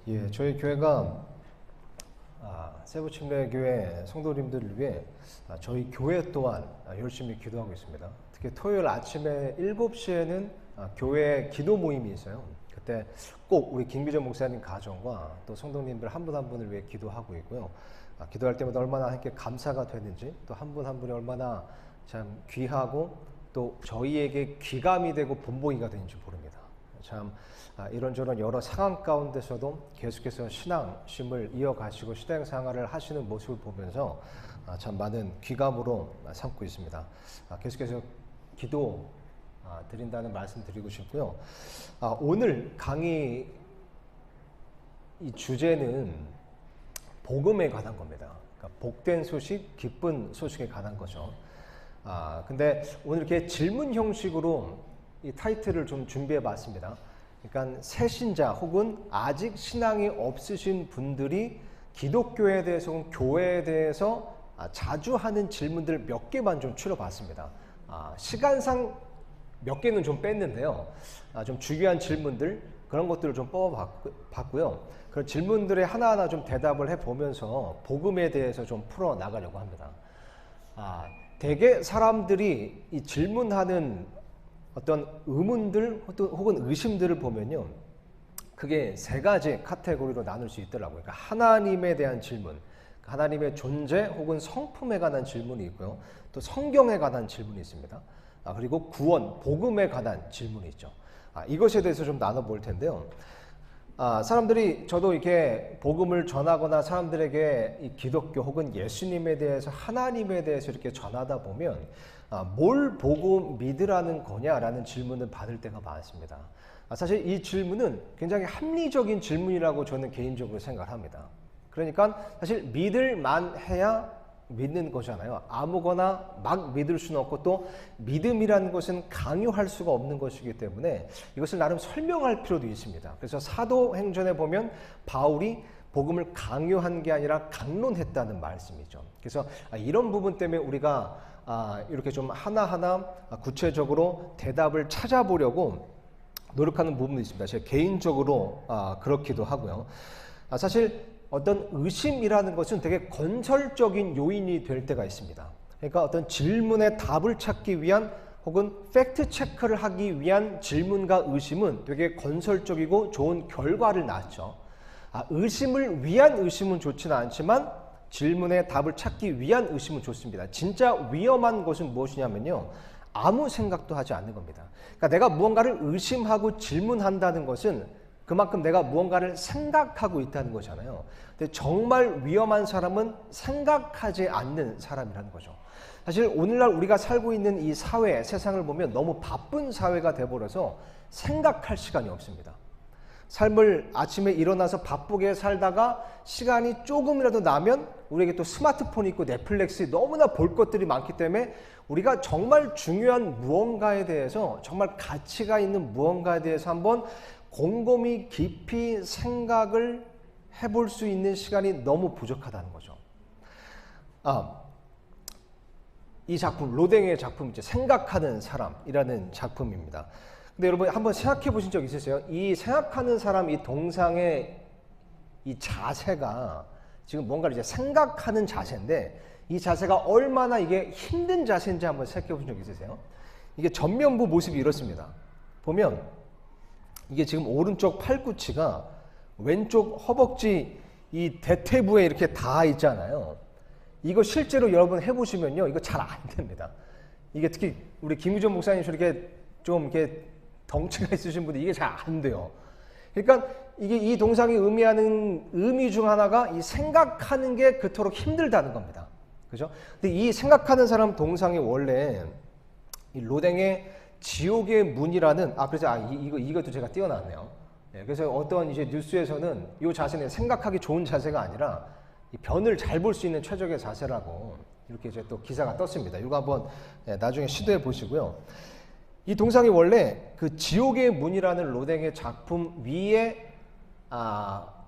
예, 저희 교회가 세부침례교회 성도님들을 위해 저희 교회 또한 열심히 기도하고 있습니다. 특히 토요일 아침에 7시에는 교회 기도 모임이 있어요. 그때 꼭 우리 김기정 목사님 가정과 또 성도님들 한 분 한 분을 위해 기도하고 있고요. 기도할 때마다 얼마나 함께 감사가 되는지, 또 한 분 한 분이 얼마나 참 귀하고 또 저희에게 귀감이 되고 본보기가 되는지 모릅니다. 참 이런저런 여러 상황 가운데서도 계속해서 신앙심을 이어가시고 신앙생활을 하시는 모습을 보면서 참 많은 귀감으로 삼고 있습니다. 계속해서 기도 드린다는 말씀 드리고 싶고요. 오늘 강의 이 주제는 복음에 관한 겁니다. 그러니까 복된 소식, 기쁜 소식에 관한 거죠. 근데 오늘 이렇게 질문 형식으로 이 타이틀을 좀 준비해 봤습니다. 그러니까 새신자 혹은 아직 신앙이 없으신 분들이 기독교에 대해서 혹은 교회에 대해서 자주 하는 질문들 몇 개만 좀 추려봤습니다. 시간상 몇 개는 좀 뺐는데요. 좀 중요한 질문들 그런 것들을 좀 뽑아봤고요. 그런 질문들에 하나하나 좀 대답을 해보면서 복음에 대해서 좀 풀어나가려고 합니다. 대개 사람들이 이 질문하는 어떤 의문들 혹은 의심들을 보면요, 그게 세 가지 카테고리로 나눌 수 있더라고요. 그러니까 하나님에 대한 질문, 하나님의 존재 혹은 성품에 관한 질문이 있고요, 또 성경에 관한 질문이 있습니다. 그리고 구원, 복음에 관한 질문이 있죠. 이것에 대해서 좀 나눠볼 텐데요. 사람들이 저도 이렇게 복음을 전하거나 사람들에게 이 기독교 혹은 예수님에 대해서 하나님에 대해서 이렇게 전하다 보면 뭘 보고 믿으라는 거냐라는 질문을 받을 때가 많습니다. 사실 이 질문은 굉장히 합리적인 질문이라고 저는 개인적으로 생각을 합니다. 그러니까 사실 믿을 만해야 믿는 거잖아요. 아무거나 막 믿을 수는 없고 또 믿음이라는 것은 강요할 수가 없는 것이기 때문에 이것을 나름 설명할 필요도 있습니다. 그래서 사도행전에 보면 바울이 복음을 강요한 게 아니라 강론했다는 말씀이죠. 그래서 이런 부분 때문에 우리가 이렇게 좀 하나하나 구체적으로 대답을 찾아보려고 노력하는 부분도 있습니다. 제가 개인적으로 그렇기도 하고요. 사실 어떤 의심이라는 것은 되게 건설적인 요인이 될 때가 있습니다. 그러니까 어떤 질문에 답을 찾기 위한 혹은 팩트 체크를 하기 위한 질문과 의심은 되게 건설적이고 좋은 결과를 낳죠. 의심을 위한 의심은 좋지는 않지만 질문에 답을 찾기 위한 의심은 좋습니다. 진짜 위험한 것은 무엇이냐면요, 아무 생각도 하지 않는 겁니다. 그러니까 내가 무언가를 의심하고 질문한다는 것은 그만큼 내가 무언가를 생각하고 있다는 거잖아요. 근데 정말 위험한 사람은 생각하지 않는 사람이라는 거죠. 사실 오늘날 우리가 살고 있는 이 사회, 세상을 보면 너무 바쁜 사회가 돼버려서 생각할 시간이 없습니다. 삶을 아침에 일어나서 바쁘게 살다가 시간이 조금이라도 나면 우리에게 또 스마트폰이 있고 넷플릭스 너무나 볼 것들이 많기 때문에 우리가 정말 중요한 무언가에 대해서, 정말 가치가 있는 무언가에 대해서 한번 곰곰이 깊이 생각을 해볼 수 있는 시간이 너무 부족하다는 거죠. 이 작품, 로댕의 작품이죠. 생각하는 사람이라는 작품입니다. 근데 여러분 한번 생각해 보신 적 있으세요? 이 생각하는 사람, 이 동상의 이 자세가 지금 뭔가를 이제 생각하는 자세인데 이 자세가 얼마나 이게 힘든 자세인지 한번 생각해 보신 적 있으세요? 이게 전면부 모습이 이렇습니다. 보면 이게 지금 오른쪽 팔꿈치가 왼쪽 허벅지 이 대퇴부에 이렇게 닿아 있잖아요. 이거 실제로 여러분 해보시면요, 이거 잘 안 됩니다. 이게 특히 우리 김유정 목사님 저렇게 좀 이렇게 덩치가 있으신 분들 이게 잘 안 돼요. 그러니까 이게 이 동상이 의미하는 의미 중 하나가 이 생각하는 게 그토록 힘들다는 겁니다. 그죠? 근데 이 생각하는 사람 동상이 원래 이 로댕의 지옥의 문이라는 그래서 이것도 제가 띄워놨네요. 그래서 어떤 이제 뉴스에서는 이 자세는 생각하기 좋은 자세가 아니라 이 변을 잘 볼 수 있는 최적의 자세라고 이렇게 이제 또 기사가 떴습니다. 이거 한번 나중에 시도해 보시고요. 이 동상이 원래 그 지옥의 문이라는 로댕의 작품 위에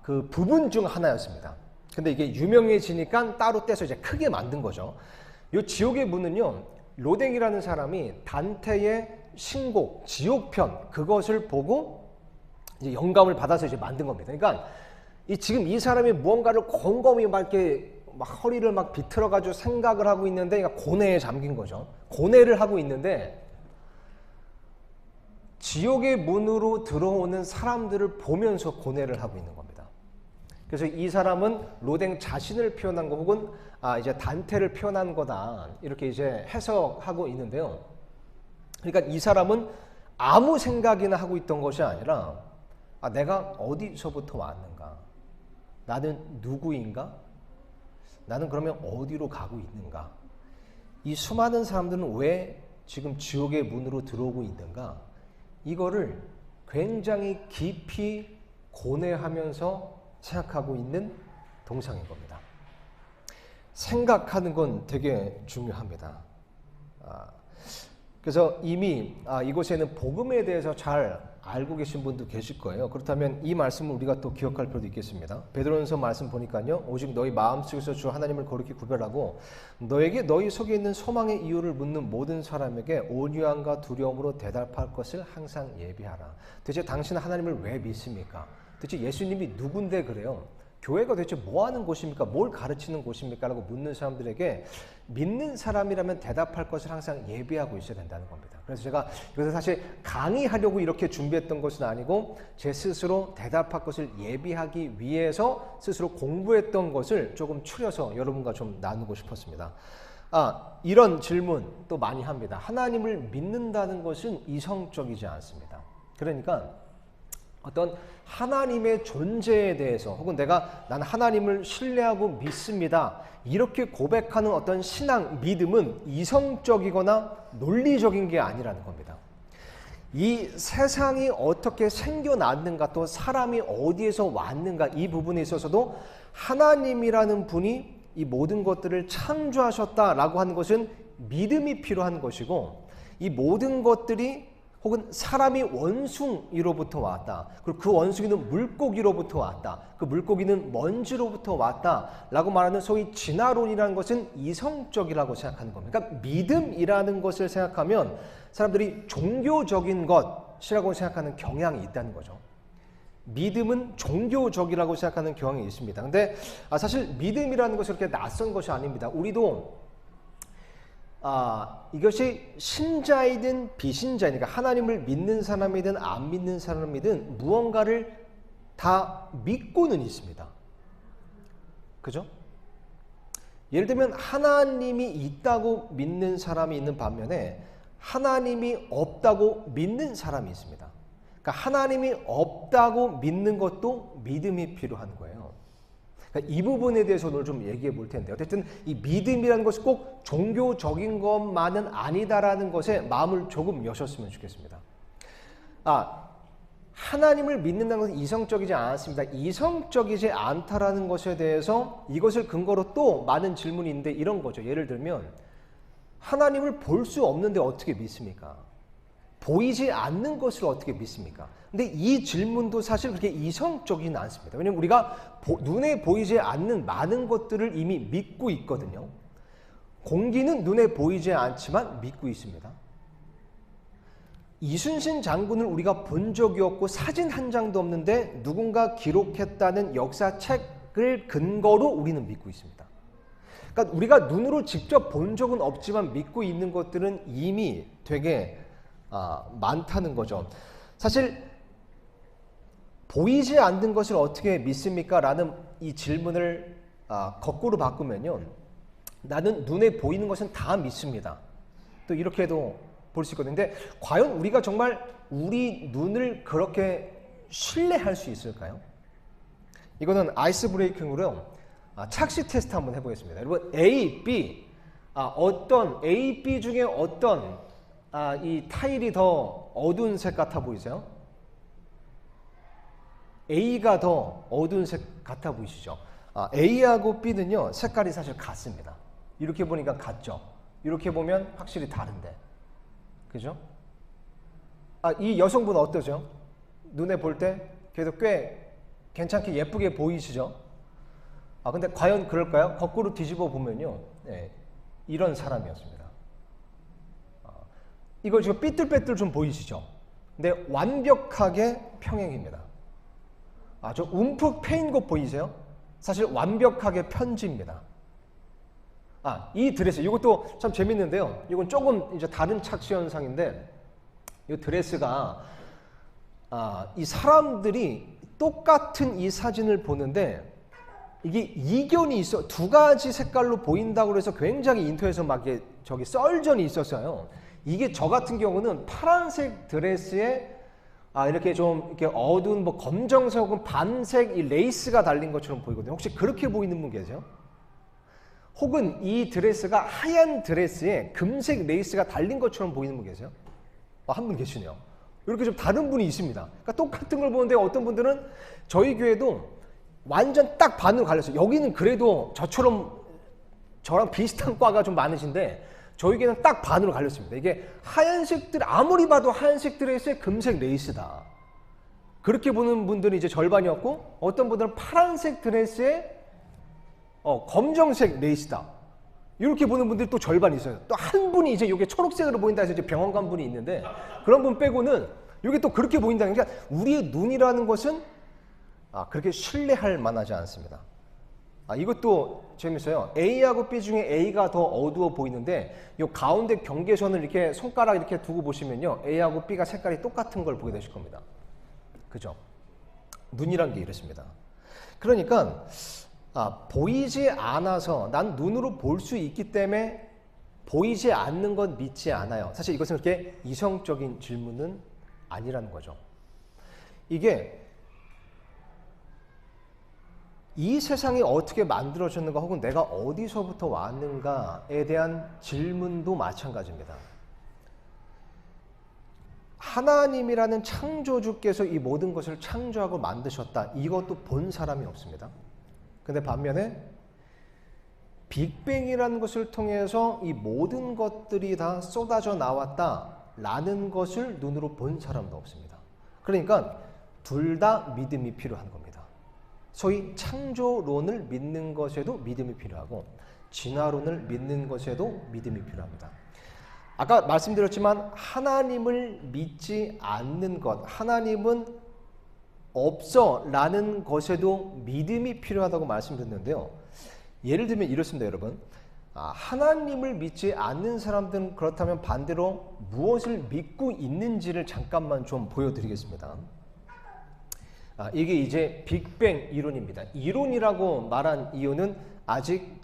그 부분 중 하나였습니다. 근데 이게 유명해지니까 따로 떼서 이제 크게 만든 거죠. 이 지옥의 문은요, 로댕이라는 사람이 단테의 신곡 지옥편 그것을 보고 이제 영감을 받아서 이제 만든 겁니다. 그러니까 지금 이 사람이 무언가를 곰곰이 막 이렇게 막 허리를 막 비틀어 가지고 생각을 하고 있는데, 그러니까 고뇌에 잠긴 거죠. 고뇌를 하고 있는데 지옥의 문으로 들어오는 사람들을 보면서 고뇌를 하고 있는 겁니다. 그래서 이 사람은 로댕 자신을 표현한 거, 혹은 이제 단테를 표현한 거다, 이렇게 이제 해석하고 있는데요. 그러니까 이 사람은 아무 생각이나 하고 있던 것이 아니라, 내가 어디서부터 왔는가? 나는 누구인가? 나는 그러면 어디로 가고 있는가? 이 수많은 사람들은 왜 지금 지옥의 문으로 들어오고 있는가? 이거를 굉장히 깊이 고뇌하면서 생각하고 있는 동상인 겁니다. 생각하는 건 되게 중요합니다. 그래서 이미 이곳에는 복음에 대해서 잘 알고 계신 분도 계실 거예요. 그렇다면 이 말씀을 우리가 또 기억할 필요도 있겠습니다. 베드로전서 말씀 보니까요, 오직 너희 마음속에서 주 하나님을 거룩히 구별하고 너에게 너희 속에 있는 소망의 이유를 묻는 모든 사람에게 온유함과 두려움으로 대답할 것을 항상 예비하라. 도대체 당신은 하나님을 왜 믿습니까? 도대체 예수님이 누군데 그래요? 교회가 도대체 뭐 하는 곳입니까? 뭘 가르치는 곳입니까? 라고 묻는 사람들에게 믿는 사람이라면 대답할 것을 항상 예비하고 있어야 된다는 겁니다. 그래서 제가 이것을 사실 강의하려고 이렇게 준비했던 것은 아니고, 제 스스로 대답할 것을 예비하기 위해서 스스로 공부했던 것을 조금 추려서 여러분과 좀 나누고 싶었습니다. 이런 질문 또 많이 합니다. 하나님을 믿는다는 것은 이성적이지 않습니다. 그러니까 어떤 하나님의 존재에 대해서, 혹은 나는 하나님을 신뢰하고 믿습니다, 이렇게 고백하는 어떤 신앙, 믿음은 이성적이거나 논리적인 게 아니라는 겁니다. 이 세상이 어떻게 생겨났는가, 또 사람이 어디에서 왔는가, 이 부분에 있어서도 하나님이라는 분이 이 모든 것들을 창조하셨다라고 하는 것은 믿음이 필요한 것이고, 이 모든 것들이, 혹은 사람이 원숭이로부터 왔다, 그리고 그 원숭이는 물고기로부터 왔다, 그 물고기는 먼지로부터 왔다 라고 말하는 소위 진화론이라는 것은 이성적이라고 생각하는 겁니다. 그러니까 믿음이라는 것을 생각하면 사람들이 종교적인 것이라고 생각하는 경향이 있다는 거죠. 믿음은 종교적이라고 생각하는 경향이 있습니다. 근데 사실 믿음이라는 것이 그렇게 낯선 것이 아닙니다. 우리도 이것이 신자이든 비신자이든, 그러니까 하나님을 믿는 사람이든 안 믿는 사람이든 무언가를 다 믿고는 있습니다. 그죠? 예를 들면 하나님이 있다고 믿는 사람이 있는 반면에 하나님이 없다고 믿는 사람이 있습니다. 그러니까 하나님이 없다고 믿는 것도 믿음이 필요한 거예요. 그러니까 이 부분에 대해서 오늘 좀 얘기해 볼 텐데, 어쨌든 이 믿음이라는 것이 꼭 종교적인 것만은 아니다라는 것에 마음을 조금 여셨으면 좋겠습니다. 하나님을 믿는다는 것은 이성적이지 않습니다. 이성적이지 않다라는 것에 대해서 이것을 근거로 또 많은 질문이 있는데, 이런 거죠. 예를 들면 하나님을 볼 수 없는데 어떻게 믿습니까? 보이지 않는 것을 어떻게 믿습니까? 근데 이 질문도 사실 그렇게 이성적이진 않습니다. 왜냐하면 우리가 눈에 보이지 않는 많은 것들을 이미 믿고 있거든요. 공기는 눈에 보이지 않지만 믿고 있습니다. 이순신 장군을 우리가 본 적이 없고 사진 한 장도 없는데 누군가 기록했다는 역사책을 근거로 우리는 믿고 있습니다. 그러니까 우리가 눈으로 직접 본 적은 없지만 믿고 있는 것들은 이미 되게 많다는 거죠. 사실 보이지 않는 것을 어떻게 믿습니까? 라는 이 질문을 거꾸로 바꾸면요, 나는 눈에 보이는 것은 다 믿습니다. 또 이렇게도 볼 수 있거든요. 근데 과연 우리가 정말 우리 눈을 그렇게 신뢰할 수 있을까요? 이거는 아이스 브레이킹으로 착시 테스트 한번 해보겠습니다. 여러분, A, B, A, B 중에 어떤 이 타일이 더 어두운 색 같아 보이세요? A가 더 어두운 색 같아 보이시죠? A하고 B는요, 색깔이 사실 같습니다. 이렇게 보니까 같죠? 이렇게 보면 확실히 다른데. 그죠? 이 여성분 어떠죠? 눈에 볼 때 그래도 꽤 괜찮게 예쁘게 보이시죠? 근데 과연 그럴까요? 거꾸로 뒤집어 보면요, 이런 사람이었습니다. 이거 지금 삐뚤빼뚤 좀 보이시죠? 근데 완벽하게 평행입니다. 저 움푹 패인 거 보이세요? 사실 완벽하게 편지입니다. 이 드레스, 이것도 참 재밌는데요. 이건 조금 이제 다른 착시 현상인데, 이 드레스가, 이 사람들이 똑같은 이 사진을 보는데, 이게 이견이 있어. 두 가지 색깔로 보인다고 해서 굉장히 인터넷에서 막 저기 썰전이 있었어요. 이게 저 같은 경우는 파란색 드레스에 이렇게 좀 이렇게 어두운 뭐 검정색 혹은 밤색 이 레이스가 달린 것처럼 보이거든요. 혹시 그렇게 보이는 분 계세요? 혹은 이 드레스가 하얀 드레스에 금색 레이스가 달린 것처럼 보이는 분 계세요? 한 분 계시네요. 이렇게 좀 다른 분이 있습니다. 그러니까 똑같은 걸 보는데 어떤 분들은 저희 교회도 완전 딱 반으로 갈렸어요. 여기는 그래도 저랑 비슷한 과가 좀 많으신데 저희 교회는 딱 반으로 갈렸습니다. 이게 하얀색들, 아무리 봐도 하얀색 드레스에 금색 레이스다. 그렇게 보는 분들이 이제 절반이었고, 어떤 분들은 파란색 드레스에 검정색 레이스다. 이렇게 보는 분들이 또 절반이 있어요. 또 한 분이 이제 이게 초록색으로 보인다 해서 이제 병원 간 분이 있는데, 그런 분 빼고는 이게 또 그렇게 보인다는 게, 그러니까 우리의 눈이라는 것은 그렇게 신뢰할 만하지 않습니다. 이것도 재밌어요. A하고 B 중에 A가 더 어두워 보이는데, 이 가운데 경계선을 이렇게 손가락 이렇게 두고 보시면요, A하고 B가 색깔이 똑같은 걸 보게 되실 겁니다. 그죠? 눈이란 게 이렇습니다. 그러니까 보이지 않아서, 난 눈으로 볼 수 있기 때문에 보이지 않는 건 믿지 않아요. 사실 이것은 그렇게 이성적인 질문은 아니라는 거죠. 이게 이 세상이 어떻게 만들어졌는가, 혹은 내가 어디서부터 왔는가에 대한 질문도 마찬가지입니다. 하나님이라는 창조주께서 이 모든 것을 창조하고 만드셨다. 이것도 본 사람이 없습니다. 근데 반면에 빅뱅이라는 것을 통해서 이 모든 것들이 다 쏟아져 나왔다라는 것을 눈으로 본 사람도 없습니다. 그러니까 둘 다 믿음이 필요한 겁니다. 소위 창조론을 믿는 것에도 믿음이 필요하고 진화론을 믿는 것에도 믿음이 필요합니다. 아까 말씀드렸지만 하나님을 믿지 않는 것, 하나님은 없어 라는 것에도 믿음이 필요하다고 말씀드렸는데요. 예를 들면 이렇습니다, 여러분. 하나님을 믿지 않는 사람들은 그렇다면 반대로 무엇을 믿고 있는지를 잠깐만 좀 보여드리겠습니다. 이게 이제 빅뱅 이론입니다. 이론이라고 말한 이유는 아직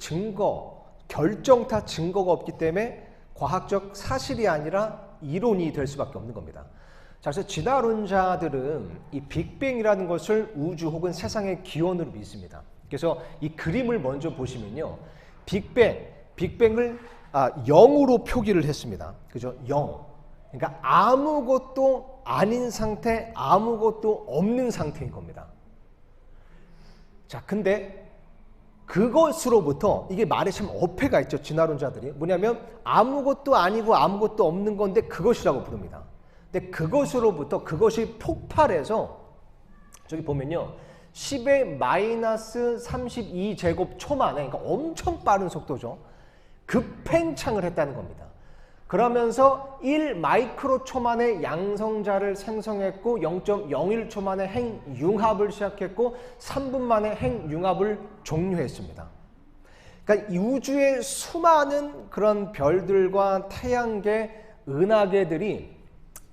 결정타 증거가 없기 때문에 과학적 사실이 아니라 이론이 될 수밖에 없는 겁니다. 자, 그래서 진화론자들은 이 빅뱅이라는 것을 우주 혹은 세상의 기원으로 믿습니다. 그래서 이 그림을 먼저 보시면요, 빅뱅을 0으로 표기를 했습니다. 그죠? 0. 그러니까 아무것도 아닌 상태, 아무것도 없는 상태인 겁니다. 자, 근데 그것으로부터, 이게 말에 참 어폐가 있죠, 진화론자들이. 뭐냐면 아무것도 아니고 아무것도 없는 건데 그것이라고 부릅니다. 근데 그것으로부터, 그것이 폭발해서 저기 보면요, 10의 마이너스 32제곱 초 만에, 그러니까 엄청 빠른 속도죠, 급팽창을 했다는 겁니다. 그러면서 1 마이크로 초 만에 양성자를 생성했고 0.01초 만에 핵융합을 시작했고 3분 만에 핵융합을 종료했습니다. 그러니까 우주의 수많은 그런 별들과 태양계, 은하계들이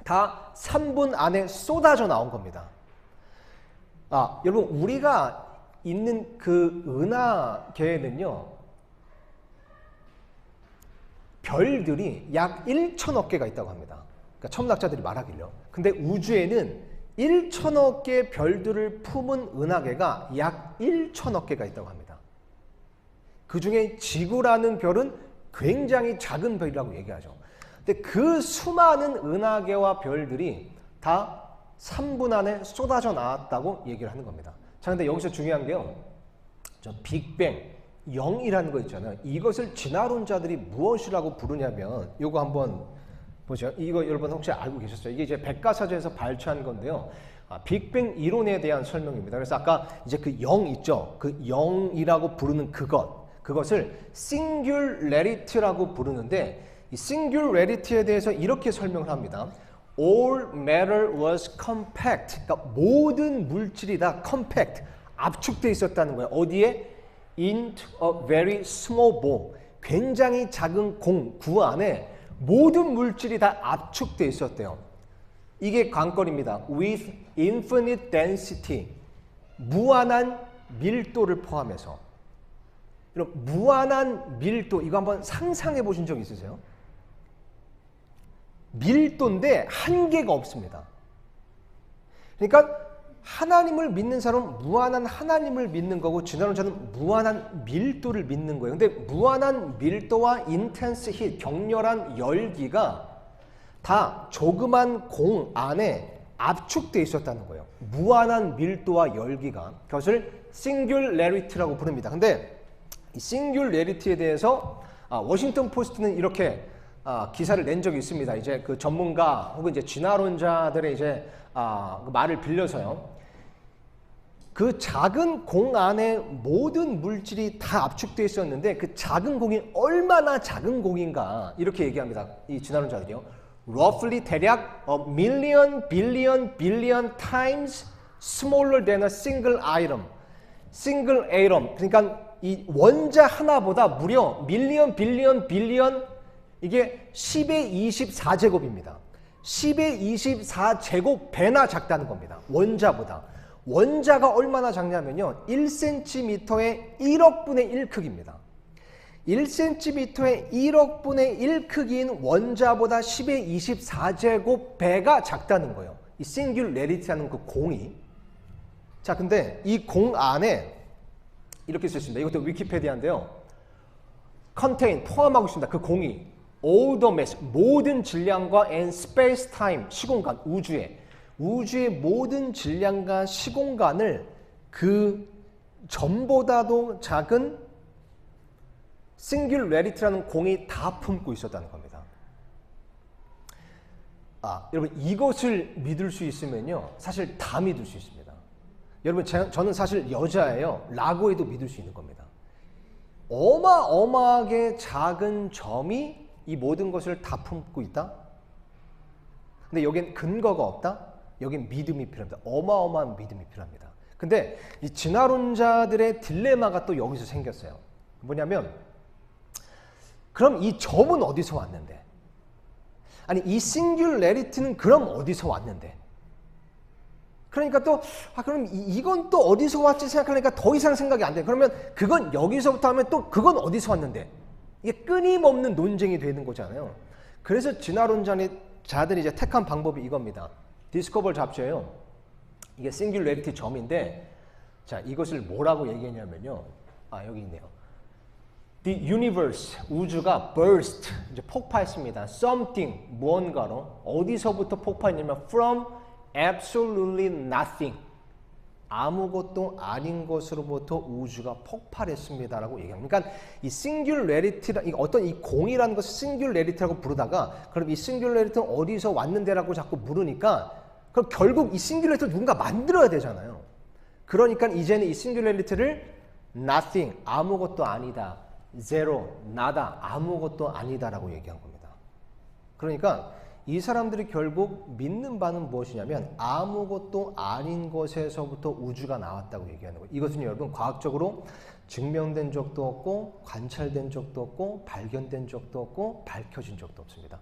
다 3분 안에 쏟아져 나온 겁니다. 여러분, 우리가 있는 그 은하계에는요, 별들이 약 1천억 개가 있다고 합니다. 그러니까 천문학자들이 말하길요. 근데 우주에는 1천억 개의 별들을 품은 은하계가 약 1천억 개가 있다고 합니다. 그 중에 지구라는 별은 굉장히 작은 별이라고 얘기하죠. 근데 그 수많은 은하계와 별들이 다 3분 안에 쏟아져 나왔다고 얘기를 하는 겁니다. 자, 근데 여기서 중요한 게요, 저 빅뱅 0이라는 거 있잖아요. 이것을 진화론자들이 무엇이라고 부르냐면, 이거 한번 보죠. 이거 여러분 혹시 알고 계셨어요? 이게 이제 백과사전에서 발췌한 건데요. 빅뱅 이론에 대한 설명입니다. 그래서 아까 이제 그 0 있죠. 그 0이라고 부르는 그것을 singularity라고 부르는데, 이 singularity에 대해서 이렇게 설명을 합니다. All matter was compact. 그러니까 모든 물질이 다 compact, 압축되어 있었다는 거예요. 어디에? Into a very small ball. 굉장히 작은 구 안에 모든 물질이 다 압축되어 있었대요. 이게 관건입니다. With infinite density. 무한한 밀도를 포함해서. 이런 무한한 밀도, 이거 한번 상상해 보신 적 있으세요? 밀도인데 한계가 없습니다. 그러니까 하나님을 믿는 사람은 무한한 하나님을 믿는 거고, 진화론자는 무한한 밀도를 믿는 거예요. 근데 무한한 밀도와 intense heat, 격렬한 열기가 다 조그만 공 안에 압축되어 있었다는 거예요. 무한한 밀도와 열기가. 그것을 singularity라고 부릅니다. 근데 이 singularity에 대해서 워싱턴 포스트는 이렇게 기사를 낸 적이 있습니다. 이제 그 전문가 혹은 이제 진화론자들의 이제 그 말을 빌려서요. 그 작은 공 안에 모든 물질이 다 압축되어 있었는데 그 작은 공이 얼마나 작은 공인가 이렇게 얘기합니다. 이 진화론자들이요. Roughly 대략 a million, billion, billion times smaller than a single atom. single atom. 그러니까 이 원자 하나보다 무려 밀리언, 빌리언, 빌리언 이게 10의 24제곱입니다. 10의 24제곱 배나 작다는 겁니다. 원자보다. 원자가 얼마나 작냐면요. 1cm의 1억 분의 1 크기입니다. 1cm의 1억 분의 1 크기인 원자보다 10의 24제곱 배가 작다는 거예요. 이 싱귤레리티라는 그 공이. 자, 근데 이 공 안에 이렇게 써 있습니다. 이것도 위키페디아인데요. contain, 포함하고 있습니다. 그 공이. all the mass, 모든 질량과 and space time, 시공간, 우주의 모든 질량과 시공간을 그 전보다도 작은 싱귤레리티라는 공이 다 품고 있었다는 겁니다. 여러분 이것을 믿을 수 있으면요. 사실 다 믿을 수 있습니다. 여러분 저는 사실 여자예요. 라고 해도 믿을 수 있는 겁니다. 어마어마하게 작은 점이 이 모든 것을 다 품고 있다? 근데 여긴 근거가 없다? 여긴 믿음이 필요합니다. 어마어마한 믿음이 필요합니다. 근데 이 진화론자들의 딜레마가 또 여기서 생겼어요. 뭐냐면 그럼 이 점은 어디서 왔는데? 아니 이 싱귤레리티는 그럼 어디서 왔는데? 그러니까 또 그럼 이건 또 어디서 왔지 생각하니까 더 이상 생각이 안 돼. 그러면 그건 여기서부터 하면 또 그건 어디서 왔는데? 이게 끊임없는 논쟁이 되는 거잖아요. 그래서 진화론자들이 이제 택한 방법이 이겁니다. 디스커버 잡지예요. 이게 싱귤레리티 점인데, 자 이것을 뭐라고 얘기했냐면요. 여기 있네요. The universe, 우주가 burst, 이제 폭파했습니다. Something, 무언가로. 어디서부터 폭파했냐면 from absolutely nothing. 아무것도 아닌 것으로부터 우주가 폭발했습니다라고 얘기합니다. 그러니까 이 싱귤레리티라 어떤 이 공이라는 것을 싱귤레리티라고 부르다가 그럼 이 싱귤레리티는 어디서 왔는데라고 자꾸 물으니까 그럼 결국 이 싱귤레리티를 누군가 만들어야 되잖아요. 그러니까 이제는 이 싱귤레리티를 nothing, 아무것도 아니다. zero, nada, 아무것도 아니다라고 얘기한 겁니다. 그러니까 이 사람들이 결국 믿는 바는 무엇이냐면 아무것도 아닌 것에서부터 우주가 나왔다고 얘기하는 거예요. 이것은 여러분 과학적으로 증명된 적도 없고 관찰된 적도 없고 발견된 적도 없고 밝혀진 적도 없습니다.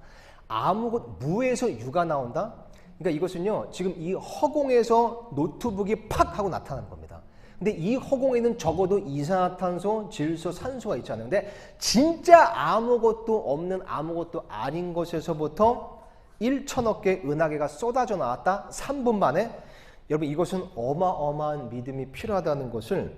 무에서 유가 나온다? 그러니까 이것은요 지금 이 허공에서 노트북이 팍 하고 나타나는 겁니다. 근데 이 허공에는 적어도 이산화탄소, 질소, 산소가 있잖아요. 근데 진짜 아무것도 없는 아무것도 아닌 것에서부터 1천억 개 은하계가 쏟아져 나왔다. 3분 만에. 여러분 이것은 어마어마한 믿음이 필요하다는 것을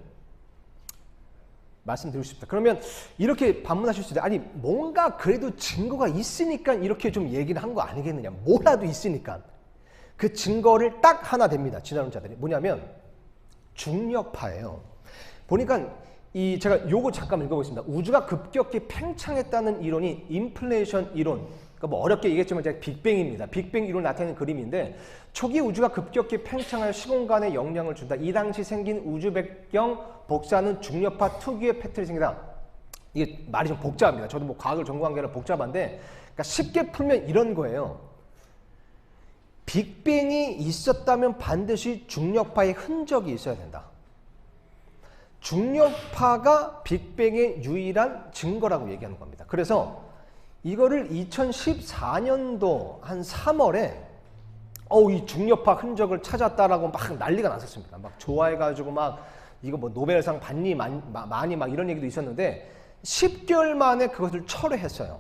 말씀드리고 싶습니다. 그러면 이렇게 반문하실 수 있어요. 아니 뭔가 그래도 증거가 있으니까 이렇게 좀 얘기를 한 거 아니겠느냐. 뭐라도 있으니까. 그 증거를 딱 하나 됩니다. 진화론자들이. 뭐냐면 중력파예요. 보니까 제가 요거 잠깐 읽어보겠습니다. 우주가 급격히 팽창했다는 이론이 인플레이션 이론. 그러니까 뭐 어렵게 얘기했지만 제가 빅뱅입니다. 빅뱅 이론 나타내는 그림인데 초기 우주가 급격히 팽창하여 시공간에 영향을 준다. 이 당시 생긴 우주 배경 복사는 중력파 특유의 패턴이 생기다. 이게 말이 좀 복잡합니다. 저도 뭐 과학을 전공한 게 아니라 복잡한데 그러니까 쉽게 풀면 이런 거예요. 빅뱅이 있었다면 반드시 중력파의 흔적이 있어야 된다. 중력파가 빅뱅의 유일한 증거라고 얘기하는 겁니다. 그래서 이거를 2014년도 한 3월에 이 중력파 흔적을 찾았다라고 막 난리가 났었습니다. 막 좋아해가지고 막 이거 뭐 노벨상 받니 많이 막 이런 얘기도 있었는데 10개월 만에 그것을 철회했어요.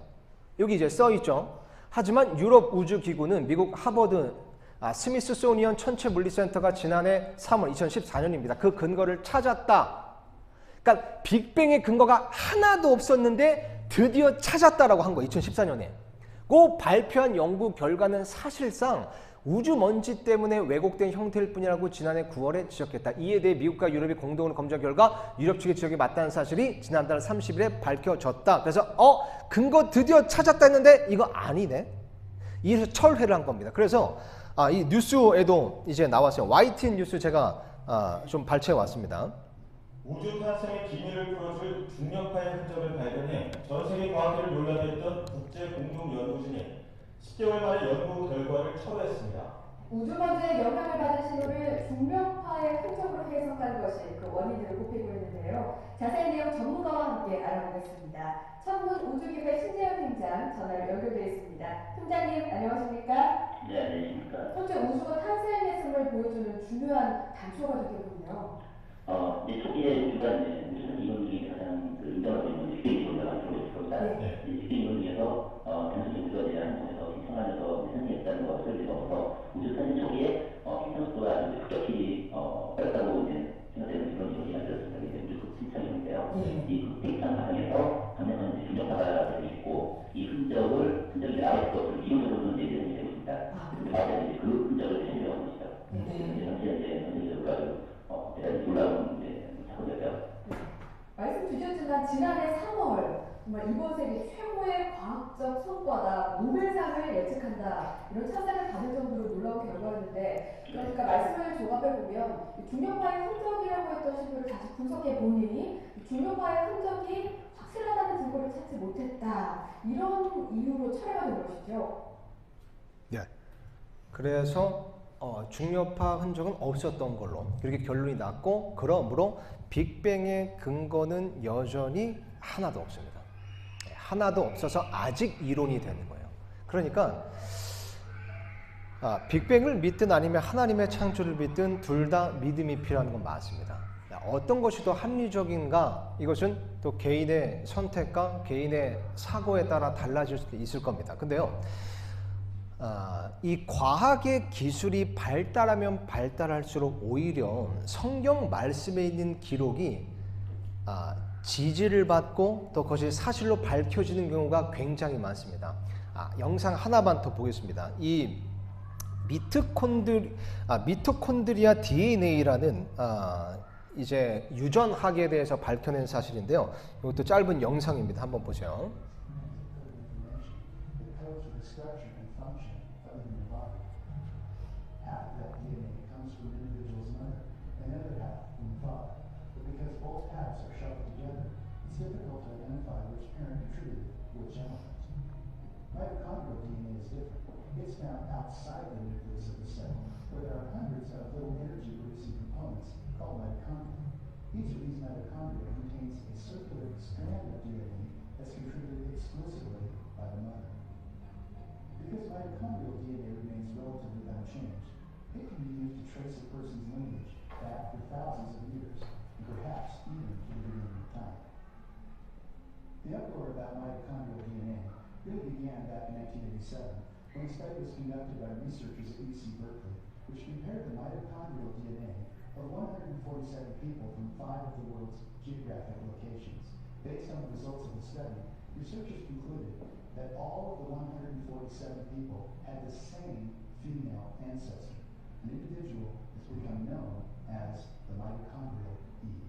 여기 이제 써 있죠. 하지만 유럽 우주기구는 미국 하버드 스미스소니언 천체물리센터가 지난해 3월 2014년입니다. 그 근거를 찾았다. 그러니까 빅뱅의 근거가 하나도 없었는데 드디어 찾았다라고 한 거예요. 2014년에. 그 발표한 연구 결과는 사실상 우주먼지 때문에 왜곡된 형태일 뿐이라고 지난해 9월에 지적했다. 이에 대해 미국과 유럽이 공동으로 검증 결과 유럽 측의 지적이 맞다는 사실이 지난달 30일에 밝혀졌다. 그래서 근거 드디어 찾았다 했는데 이거 아니네. 이래서 철회를 한 겁니다. 그래서 이 뉴스에도 이제 나왔어요. YTN 뉴스 제가 좀 발췌해 왔습니다. 우주 탄생의 비밀을 풀어줄 중력파의 흔적을 발견해 전 세계 과학계를 놀라게 했던 국제 공동 연구진이 10개월 만에 연구 결과를 철회했습니다. 우주먼지의 영향을 받은 신호를 중력파의 흔적으로 해석한 것이 그 원인으로 꼽히고 있는데요. 자세한 내용 전문가와 함께 알아보겠습니다. 천문 우주기회 신재현 팀장 전화로 연결되어 있습니다. 팀장님 안녕하십니까? 네, 안녕하십니까. 현재 우주가 탄생의 숨을 보여주는 중요한 단초가 되겠군요. 이제 초기에 우주가 우주는 이론 중에 가장 인정하고 있는 빅뱅 이론이라고 알고 있습니다. 네. 이 빅뱅 이론 중에서 단순히 우주가 대한 통해서 팽창하면서 탄생했다는 것을 넘어서 우주 탄생 초기에 팽창 속도가 아주 급격히 빨랐다고 생각되는 그런 이론이 만들어졌습니다. 이게 우주 팽창이었는데요. 이 팽창 과정에서 강력한 중력파가 되고 있고 이 흔적이 나올 것을 이론적으로는 예견이 되고 있습니다. 그래서 이제 그 흔적을 해석하는 것이죠. 현재 현실적으로 아주 대단히 놀라운 사고였죠. 말씀 주셨지만 지난해 3월 정말 이번 세기 최고의 과학적 성과다. 노벨상을 예측한다. 이런 찬사를 받을 정도로 놀라운 결과였는데 그러니까 말씀을 조합해 보면 중력파의 흔적이라고 했던 신호를 다시 분석해 보니 중력파의 흔적이 확실하다는 증거를 찾지 못했다. 이런 이유로 철회가 된 것이죠. 네. 그래서 중력파 흔적은 없었던 걸로 그렇게 결론이 났고 그러므로 빅뱅의 근거는 여전히 하나도 없습니다. 하나도 없어서 아직 이론이 되는 거예요. 그러니까 빅뱅을 믿든 아니면 하나님의 창조를 믿든 둘 다 믿음이 필요한 건 맞습니다. 어떤 것이 더 합리적인가 이것은 또 개인의 선택과 개인의 사고에 따라 달라질 수도 있을 겁니다. 근데요. 이 과학의 기술이 발달하면 발달할수록 오히려 성경 말씀에 있는 기록이 지지를 받고 또 그것이 사실로 밝혀지는 경우가 굉장히 많습니다. 영상 하나만 더 보겠습니다. 이 미토콘드리아 DNA라는 이제 유전학에 대해서 밝혀낸 사실인데요. 이것도 짧은 영상입니다. 한번 보세요. Mitochondrial DNA is different. It's found outside the nucleus of the cell, where there are hundreds of little energy-producing components called mitochondria. Each of these mitochondria contains a circular strand of DNA that's contributed exclusively by the mother. Because mitochondrial DNA remains relatively unchanged, it can be used to trace a person's lineage back for thousands of years, and perhaps even to the beginning of time. The uproar about mitochondrial DNA really began back in 1987 when a study was conducted by researchers at UC Berkeley, which compared the mitochondrial DNA of 147 people from 5 of the world's geographic locations. Based on the results of the study, researchers concluded that all of the 147 people had the same female ancestor, an individual that's become known as the mitochondrial Eve.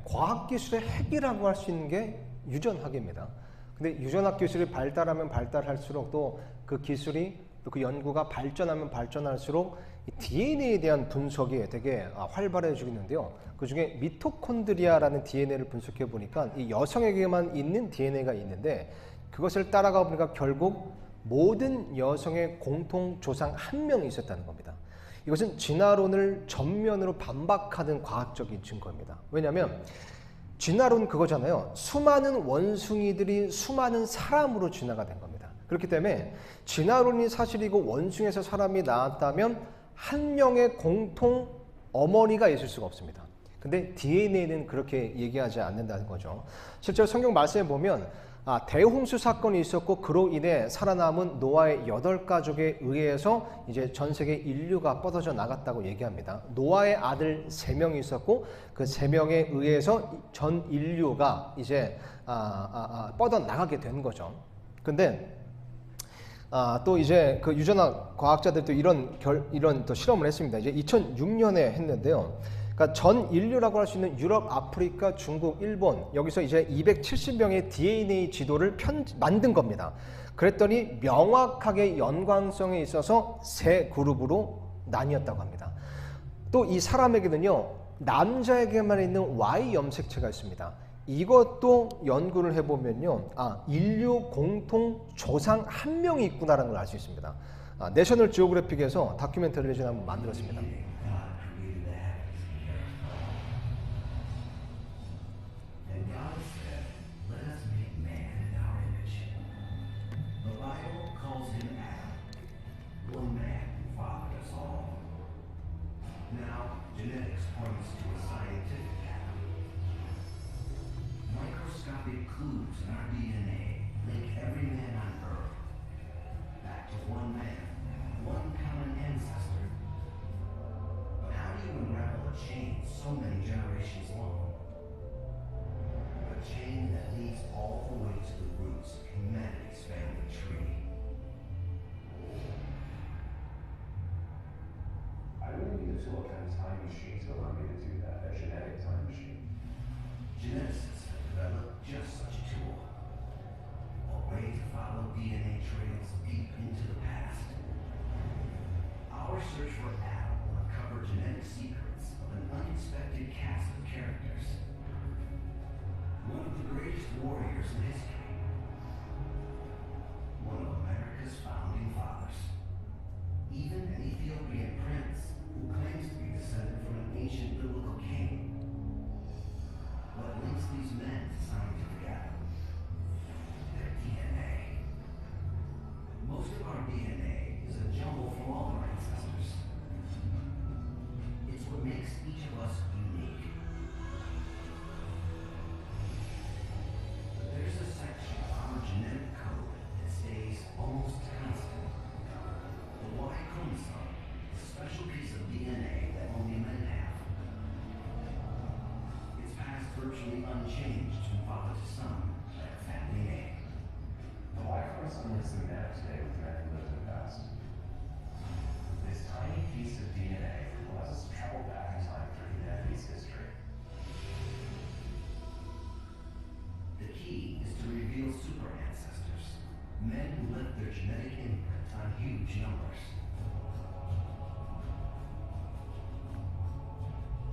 과학기술의 핵이라고 할 수 있는 게 유전학입니다. 근데 유전학 기술이 발달하면 발달할수록 또 그 기술이 또 그 연구가 발전하면 발전할수록 이 DNA에 대한 분석이 되게 활발해지겠는데요. 그 중에 미토콘드리아라는 DNA를 분석해 보니까 이 여성에게만 있는 DNA가 있는데 그것을 따라가 보니까 결국 모든 여성의 공통 조상 한 명이 있었다는 겁니다. 이것은 진화론을 전면으로 반박하는 과학적인 증거입니다. 왜냐하면 진화론 그거잖아요. 수많은 원숭이들이 수많은 사람으로 진화가 된 겁니다. 그렇기 때문에 진화론이 사실이고 원숭이에서 사람이 나왔다면 한 명의 공통 어머니가 있을 수가 없습니다. 근데 DNA는 그렇게 얘기하지 않는다는 거죠. 실제로 성경 말씀에 보면 대홍수 사건이 있었고 그로 인해 살아남은 노아의 8가족에 의해서 이제 전 세계 인류가 뻗어져 나갔다고 얘기합니다. 노아의 아들 3명이 있었고 그 3명에 의해서 전 인류가 이제 뻗어 나가게 된 거죠. 근데 또 이제 그 유전학 과학자들도 이런 또 실험을 했습니다. 이제 2006년에 했는데요. 그러니까 전 인류라고 할 수 있는 유럽, 아프리카, 중국, 일본 여기서 이제 270명의 DNA 지도를 만든 겁니다. 그랬더니 명확하게 연관성에 있어서 3그룹으로 나뉘었다고 합니다. 또 이 사람에게는요, 남자에게만 있는 Y 염색체가 있습니다. 이것도 연구를 해보면요, 인류 공통 조상 한 명이 있구나라는 걸 알 수 있습니다. 내셔널 지오그래픽에서 다큐멘터리를 제가 한번 만들었습니다. Clues in our DNA link every man on Earth back to one man, one common ancestor. But how do you unravel a chain so many generations long? A chain that leads all the way to the roots of humanity's family tree. I really need a tool kind of time machine to allow me to do that, a genetic time machine. Geneticists have developed just such a tool. A way to follow DNA trails deep into the past. Our search for Adam will uncover genetic secrets of an unexpected cast of characters. One of the greatest warriors in history. One of America's founding fathers. Even an Ethiopian prince who claims to be descended from an ancient biblical king. What links these men to scientific Adam? Their DNA. Most of our DNA is a jumble from all our ancestors. It's what makes each of us unique. But there's a section of our genetic code that stays almost constant. The Y chromosome, a special piece of DNA that only men have. Virtually unchanged from father to son, like a family name. The Y chromosome is the man of today with the man who lived in the past. This tiny piece of DNA allows us to travel back in time through humanity's history. The key is to reveal super ancestors, men who left their genetic imprint on huge numbers.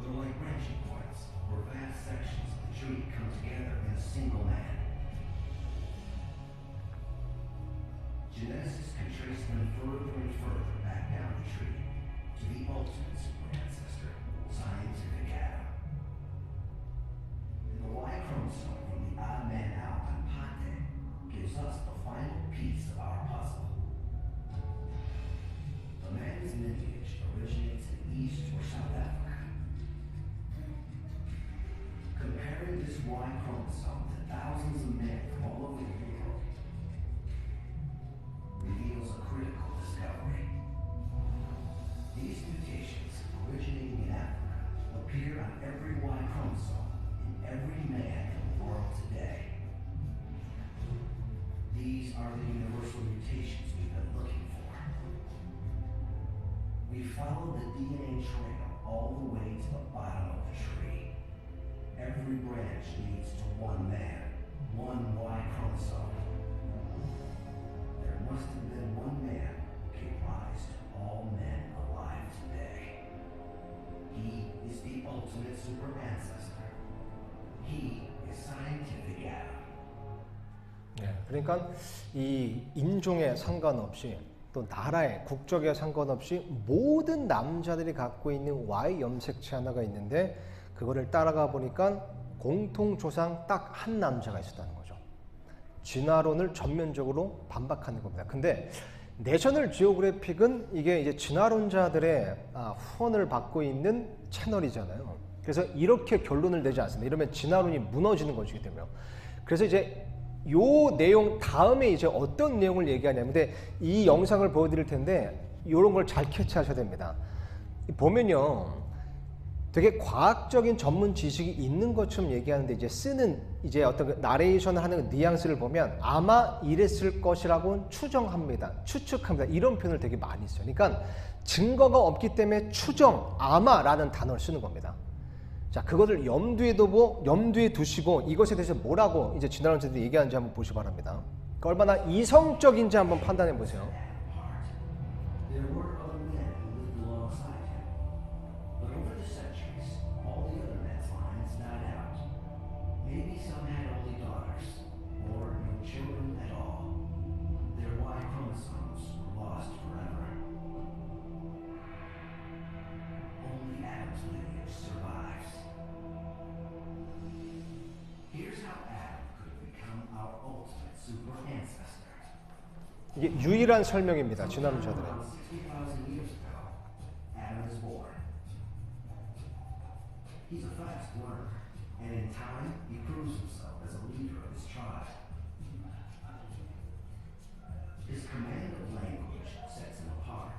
They're like branching points, where vast sections of the tree come together in a single man. Geneticists can trace them further and further back down the tree to the ultimate super ancestor, scientific Adam. And the Y chromosome from the odd man out on Pate gives us the final piece of our puzzle. The man's lineage originates in East or South Africa. Comparing this Y chromosome to thousands of men from all over the world reveals a critical discovery. These mutations, originating in Africa, appear on every Y chromosome in every man in the world today. These are the universal mutations we've been looking for. We followed the DNA trail all the way to the bottom of the tree. Every branch leads to one man, one Y chromosome. There must have been one man who gave rise to all men alive today. He is the ultimate super ancestor. He is scientific Adam. 그러니까 이 인종에 상관없이 또 나라의 국적에 상관없이 모든 남자들이 갖고 있는 Y 염색체 하나가 있는데 그거를 따라가 보니까 공통 조상 딱 한 남자가 있었다는 거죠. 진화론을 전면적으로 반박하는 겁니다. 근데 내셔널 지오그래픽은 이게 이제 진화론자들의 후원을 받고 있는 채널이잖아요. 그래서 이렇게 결론을 내지 않습니다. 이러면 진화론이 무너지는 것이기 때문에. 그래서 이제 요 내용 다음에 이제 어떤 내용을 얘기하냐면, 근데 이 영상을 보여드릴 텐데 이런 걸 잘 캐치하셔야 됩니다. 보면요, 되게 과학적인 전문 지식이 있는 것처럼 얘기하는데 이제 쓰는 이제 어떤 그 나레이션을 하는 그 뉘앙스를 보면 아마 이랬을 것이라고 추정합니다, 추측합니다, 이런 표현을 되게 많이 써요. 그러니까 증거가 없기 때문에 추정, 아마라는 단어를 쓰는 겁니다. 자, 그것을 염두에 두시고 이것에 대해서 뭐라고 이제 진화론자들이 얘기하는지 한번 보시기 바랍니다. 얼마나 이성적인지 한번 판단해 보세요. There were other men who lived alongside him, but over the centuries, all the other men's lines died out. Maybe some had only daughters, or no children at all. Their Y chromosomes were lost forever. Only Adam's lineage survives. Here's how Adam could become our ultimate super ancestor. 이게 유일한 설명입니다, 진화론자들의. 60,000 years ago, Adam is born. He's a fast learner, and in time, he proves himself as a leader of his tribe. His command of language sets him apart.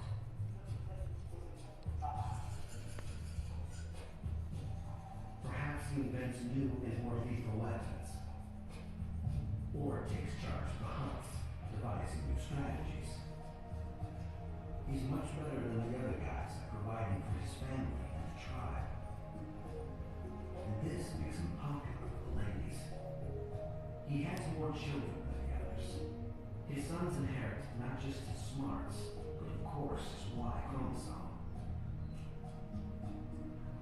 Perhaps he invents new and more lethal weapons, or takes charge of the hunt, devising new strategies. He's much better than the other guys at providing for his family and the tribe. And this makes him popular with the ladies. He has more children than the others. His sons inherit not just his smarts, but of course his Y chromosome.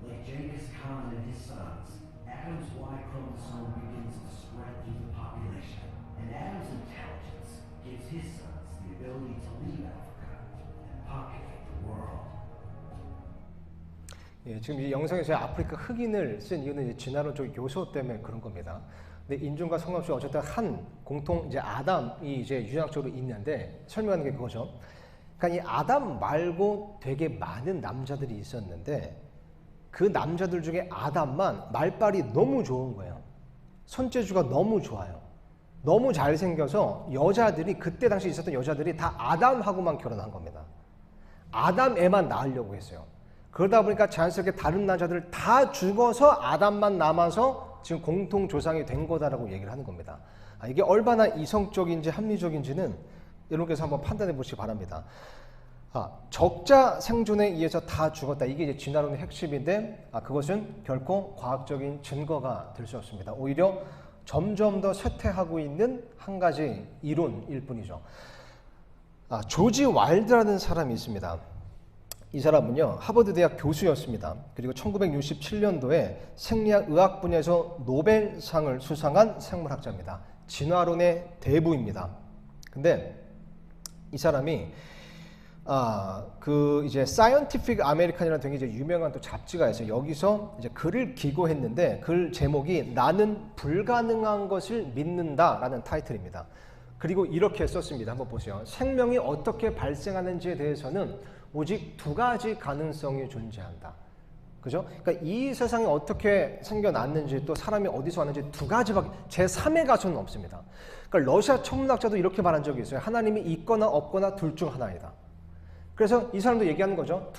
Like Genghis Khan and his sons, Adam's Y chromosome begins to spread through the population, and Adam's intelligence gives his sons the ability to lead Africa and populate the world. 예, 지금 이 영상에서 아프리카 흑인을 쓴 이유는 이제 진화론적 요소 때문에 그런 겁니다. 근데 인종과 상관없이 어쨌든 한 공통 이제 아담이 이제 유전학적으로 있는데 설명하는 게 그거죠. 그러니까 이 아담 말고 되게 많은 남자들이 있었는데 그 남자들 중에 아담만 말빨이 너무 좋은 거예요. 손재주가 너무 좋아요. 너무 잘생겨서 여자들이, 그때 당시 있었던 여자들이 다 아담하고만 결혼한 겁니다. 아담 애만 낳으려고 했어요. 그러다 보니까 자연스럽게 다른 남자들 다 죽어서 아담만 남아서 지금 공통 조상이 된 거다라고 얘기를 하는 겁니다. 이게 얼마나 이성적인지 합리적인지는 여러분께서 한번 판단해 보시기 바랍니다. 적자 생존에 의해서 다 죽었다. 이게 이제 진화론의 핵심인데 그것은 결코 과학적인 증거가 될 수 없습니다. 오히려 점점 더 쇠퇴하고 있는 한 가지 이론일 뿐이죠. 조지 와일드라는 사람이 있습니다. 이 사람은요, 하버드 대학 교수였습니다. 그리고 1967년도에 생리학 의학 분야에서 노벨상을 수상한 생물학자입니다. 진화론의 대부입니다. 근데 이 사람이 그 이제 사이언티픽 아메리칸이라는 되게 이제 유명한 또 잡지가 있어요. 여기서 이제 글을 기고했는데 글 제목이 나는 불가능한 것을 믿는다라는 타이틀입니다. 그리고 이렇게 썼습니다. 한번 보세요. 생명이 어떻게 발생하는지에 대해서는 오직 두 가지 가능성이 존재한다. 그죠? 그러니까 이 세상이 어떻게 생겨났는지 또 사람이 어디서 왔는지 두 가지밖에, 제3의 가설은 없습니다. 그러니까 러시아 천문학자도 이렇게 말한 적이 있어요. 하나님이 있거나 없거나 둘 중 하나이다. 그래서 이 사람도 얘기하는 거죠.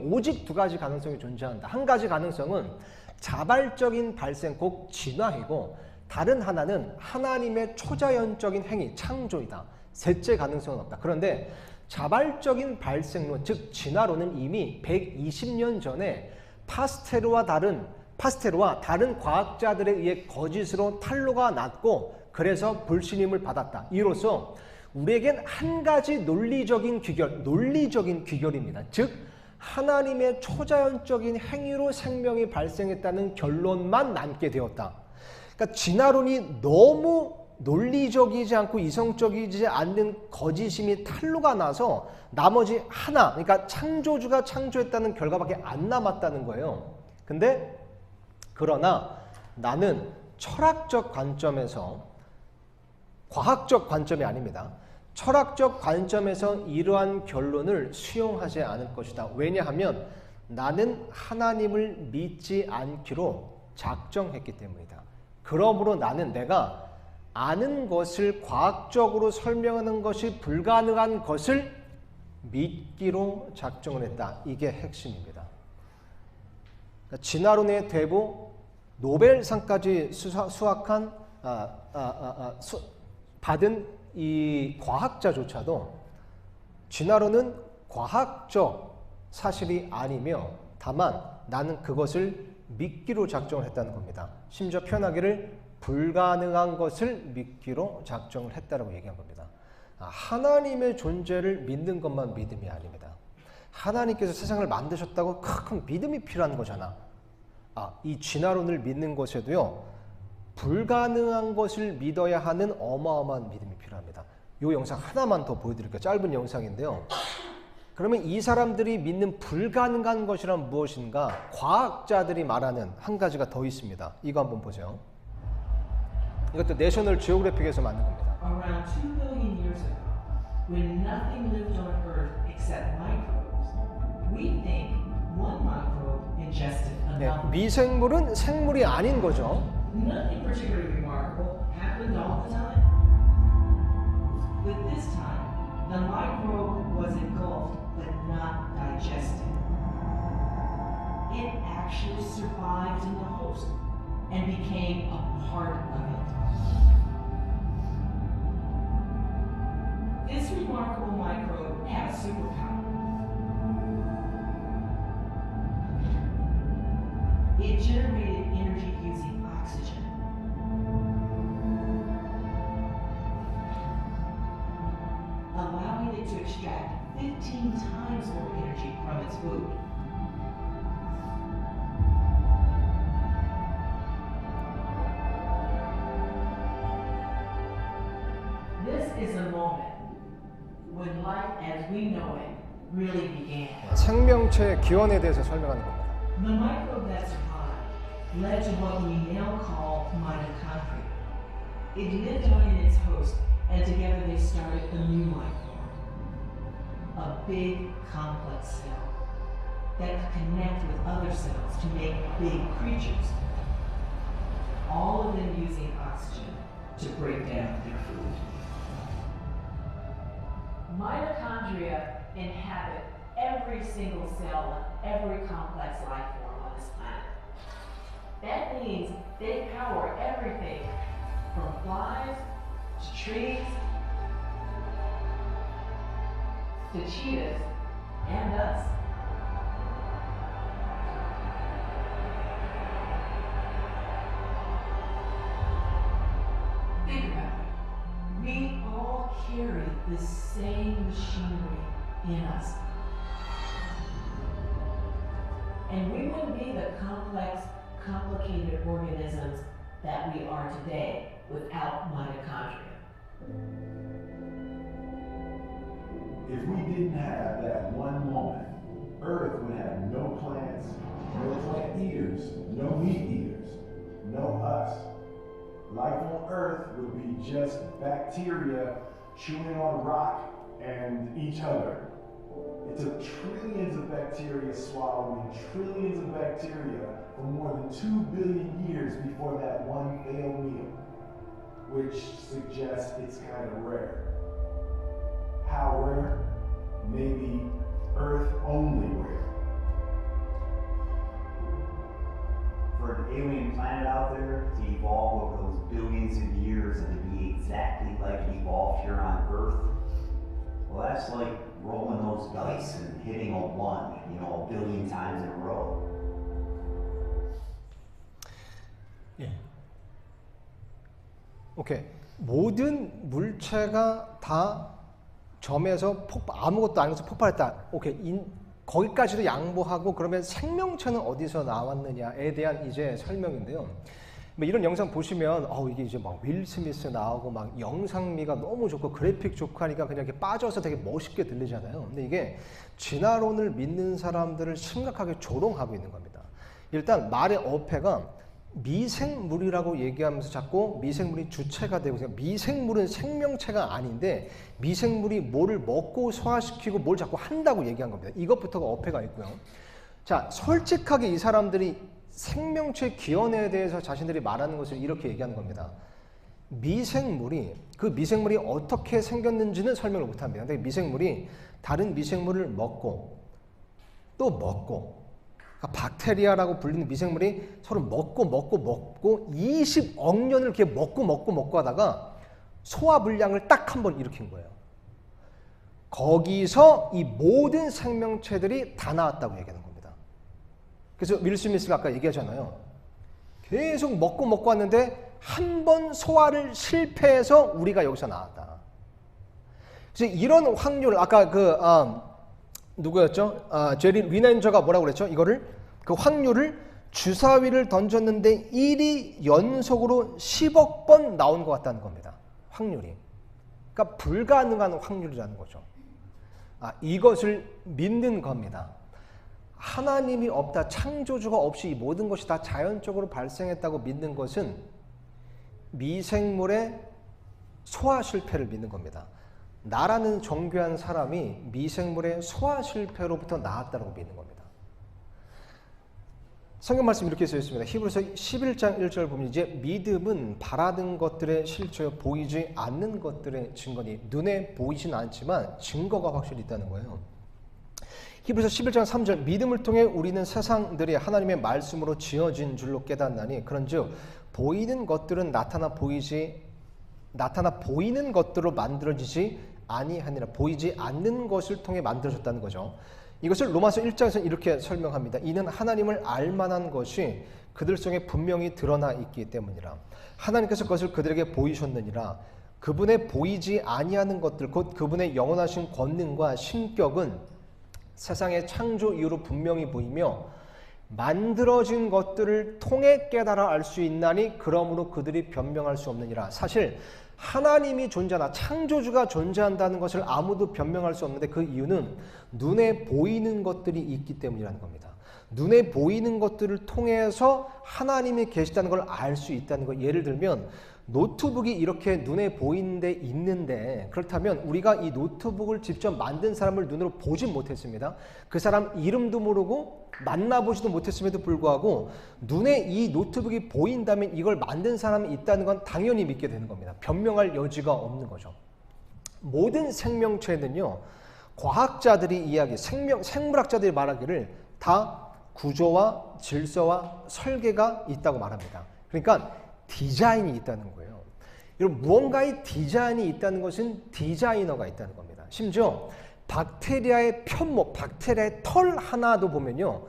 오직 두 가지 가능성이 존재한다. 한 가지 가능성은 자발적인 발생, 곧 진화이고, 다른 하나는 하나님의 초자연적인 행위, 창조이다. 셋째 가능성은 없다. 그런데 자발적인 발생론, 즉 진화론은 이미 120년 전에 파스테르와 다른 과학자들에 의해 거짓으로 탄로가 났고, 그래서 불신임을 받았다. 이로써 우리에겐 한 가지 논리적인 귀결입니다. 즉 하나님의 초자연적인 행위로 생명이 발생했다는 결론만 남게 되었다. 그러니까 진화론이 너무 논리적이지 않고 이성적이지 않는 거짓임이 탄로가 나서 나머지 하나, 그러니까 창조주가 창조했다는 결과밖에 안 남았다는 거예요. 근데 그러나 나는 철학적 관점에서, 과학적 관점이 아닙니다. 철학적 관점에서 이러한 결론을 수용하지 않을 것이다. 왜냐하면 나는 하나님을 믿지 않기로 작정했기 때문이다. 그러므로 나는 내가 아는 것을 과학적으로 설명하는 것이 불가능한 것을 믿기로 작정을 했다. 이게 핵심입니다. 그러니까 진화론의 대부 노벨상까지 수학한 받은 이 과학자조차도 진화론은 과학적 사실이 아니며 다만 나는 그것을 믿기로 작정을 했다는 겁니다. 심지어 표현하기를 불가능한 것을 믿기로 작정을 했다라고 얘기한 겁니다. 하나님의 존재를 믿는 것만 믿음이 아닙니다. 하나님께서 세상을 만드셨다고 큰 믿음이 필요한 거잖아. 이 진화론을 믿는 것에도요, 불가능한 것을 믿어야 하는 어마어마한 믿음이 필요합니다. 이 영상 하나만 더 보여드릴게요. 짧은 영상인데요. 그러면 이 사람들이 믿는 불가능한 것이란 무엇인가? 과학자들이 말하는 한 가지가 더 있습니다. 이거 한번 보세요. 이것도 내셔널 지오그래픽에서 만든 겁니다. Around 2 billion years ago, when nothing lived on Earth except microbes, we think one microbe ingested another. 미생물은 생물이 아닌 거죠. Nothing particularly remarkable happened all the time. But this time, the microbe was engulfed but not digested. It actually survived in the host and became a part of it. This remarkable microbe had a superpower. It generated energy using oxygen. Allowing it to extract 15 times more energy from its food. This is a moment when life as we know it really began. 생명체의 기원에 대해서 설명하는 겁니다. The microbe that survived led to what we now call mitochondria. It lived on in its host, and together they started a new life form. A big, complex cell that could connect with other cells to make big creatures. All of them using oxygen to break down their food. Mitochondria inhabit every single cell of every complex life form on this planet. That means they power everything from flies to trees to cheetahs and us. Think about it. We all carry the same machinery in us. And we wouldn't be the complex, complicated organisms that we are today without mitochondria. If we didn't have that one moment, Earth would have no plants, no plant eaters, no meat eaters, no us. Life on Earth would be just bacteria chewing on rock and each other. It took trillions of bacteria swallowing trillions of bacteria for more than 2 billion years before that one failed meal, which suggests it's kind of rare. How rare? Maybe Earth only rare. For an alien planet out there to evolve over those billions of years and to be exactly like it evolved here on Earth, well, that's like rolling those dice and hitting a 1, a billion times in a row. 예. 오케이. 모든 물체가 다 점에서 아무것도 아니면서 폭발했다. 오케이. 거기까지도 양보하고 그러면 생명체는 어디서 나왔느냐에 대한 이제 설명인데요. 뭐 이런 영상 보시면 이게 이제 막 윌 스미스 나오고 막 영상미가 너무 좋고 그래픽 좋고 하니까 그냥 이렇게 빠져서 되게 멋있게 들리잖아요. 근데 이게 진화론을 믿는 사람들을 심각하게 조롱하고 있는 겁니다. 일단 말의 어폐가 미생물이라고 얘기하면서 자꾸 미생물이 주체가 되고, 미생물은 생명체가 아닌데 미생물이 뭐를 먹고 소화시키고 뭘 자꾸 한다고 얘기한 겁니다. 이것부터가 어폐가 있고요. 자, 솔직하게 이 사람들이 생명체 기원에 대해서 자신들이 말하는 것을 이렇게 얘기하는 겁니다. 미생물이, 그 미생물이 어떻게 생겼는지는 설명을 못합니다. 근데 미생물이 다른 미생물을 먹고 또 먹고, 그러니까 박테리아라고 불리는 미생물이 서로 먹고 20억 년을 이렇게 먹고 하다가 소화불량을 딱 한 번 일으킨 거예요. 거기서 이 모든 생명체들이 다 나왔다고 얘기하는 겁니다. 그래서 윌 스미스가 아까 얘기하잖아요. 계속 먹고 왔는데 한 번 소화를 실패해서 우리가 여기서 나왔다. 그래서 이런 확률을 아까 누구였죠? 제리 리넨저가 뭐라고 그랬죠? 이거를, 그 확률을 주사위를 던졌는데 1이 연속으로 10억 번 나온 것 같다는 겁니다. 확률이. 그러니까 불가능한 확률이라는 거죠. 이것을 믿는 겁니다. 하나님이 없다, 창조주가 없이 이 모든 것이 다 자연적으로 발생했다고 믿는 것은 미생물의 소화 실패를 믿는 겁니다. 나라는 정교한 사람이 미생물의 소화 실패로부터 나았다고 믿는 겁니다. 성경 말씀 이렇게 써 있습니다. 히브리서 11장 1절 보면 이제 믿음은 바라는 것들의 실체요 보이지 않는 것들의 증거니, 눈에 보이진 않지만 증거가 확실히 있다는 거예요. 히브리서 11장 3절 믿음을 통해 우리는 세상들이 하나님의 말씀으로 지어진 줄로 깨닫나니 그런즉 보이는 것들은 나타나 보이는 것들로 만들어지지 아니하니라. 보이지 않는 것을 통해 만들어졌다는 거죠. 이것을 로마서 1장에서 이렇게 설명합니다. 이는 하나님을 알만한 것이 그들 속에 분명히 드러나 있기 때문이라. 하나님께서 그것을 그들에게 보이셨느니라. 그분의 보이지 아니하는 것들 곧 그분의 영원하신 권능과 신격은 세상의 창조 이후로 분명히 보이며 만들어진 것들을 통해 깨달아 알 수 있나니 그러므로 그들이 변명할 수 없느니라. 사실 하나님이 존재하나 창조주가 존재한다는 것을 아무도 변명할 수 없는데 그 이유는 눈에 보이는 것들이 있기 때문이라는 겁니다. 눈에 보이는 것들을 통해서 하나님이 계시다는 걸 알 수 있다는 거. 예를 들면 노트북이 이렇게 눈에 보이는데 있는데, 그렇다면 우리가 이 노트북을 직접 만든 사람을 눈으로 보진 못했습니다. 그 사람 이름도 모르고 만나보지도 못했음에도 불구하고 눈에 이 노트북이 보인다면 이걸 만든 사람이 있다는 건 당연히 믿게 되는 겁니다. 변명할 여지가 없는 거죠. 모든 생명체는요, 과학자들이 생물학자들이 말하기를 다 구조와 질서와 설계가 있다고 말합니다. 그러니까 디자인이 있다는 거예요. 여러분, 무언가의 디자인이 있다는 것은 디자이너가 있다는 겁니다. 심지어 박테리아의 편목, 박테리아의 털 하나도 보면요,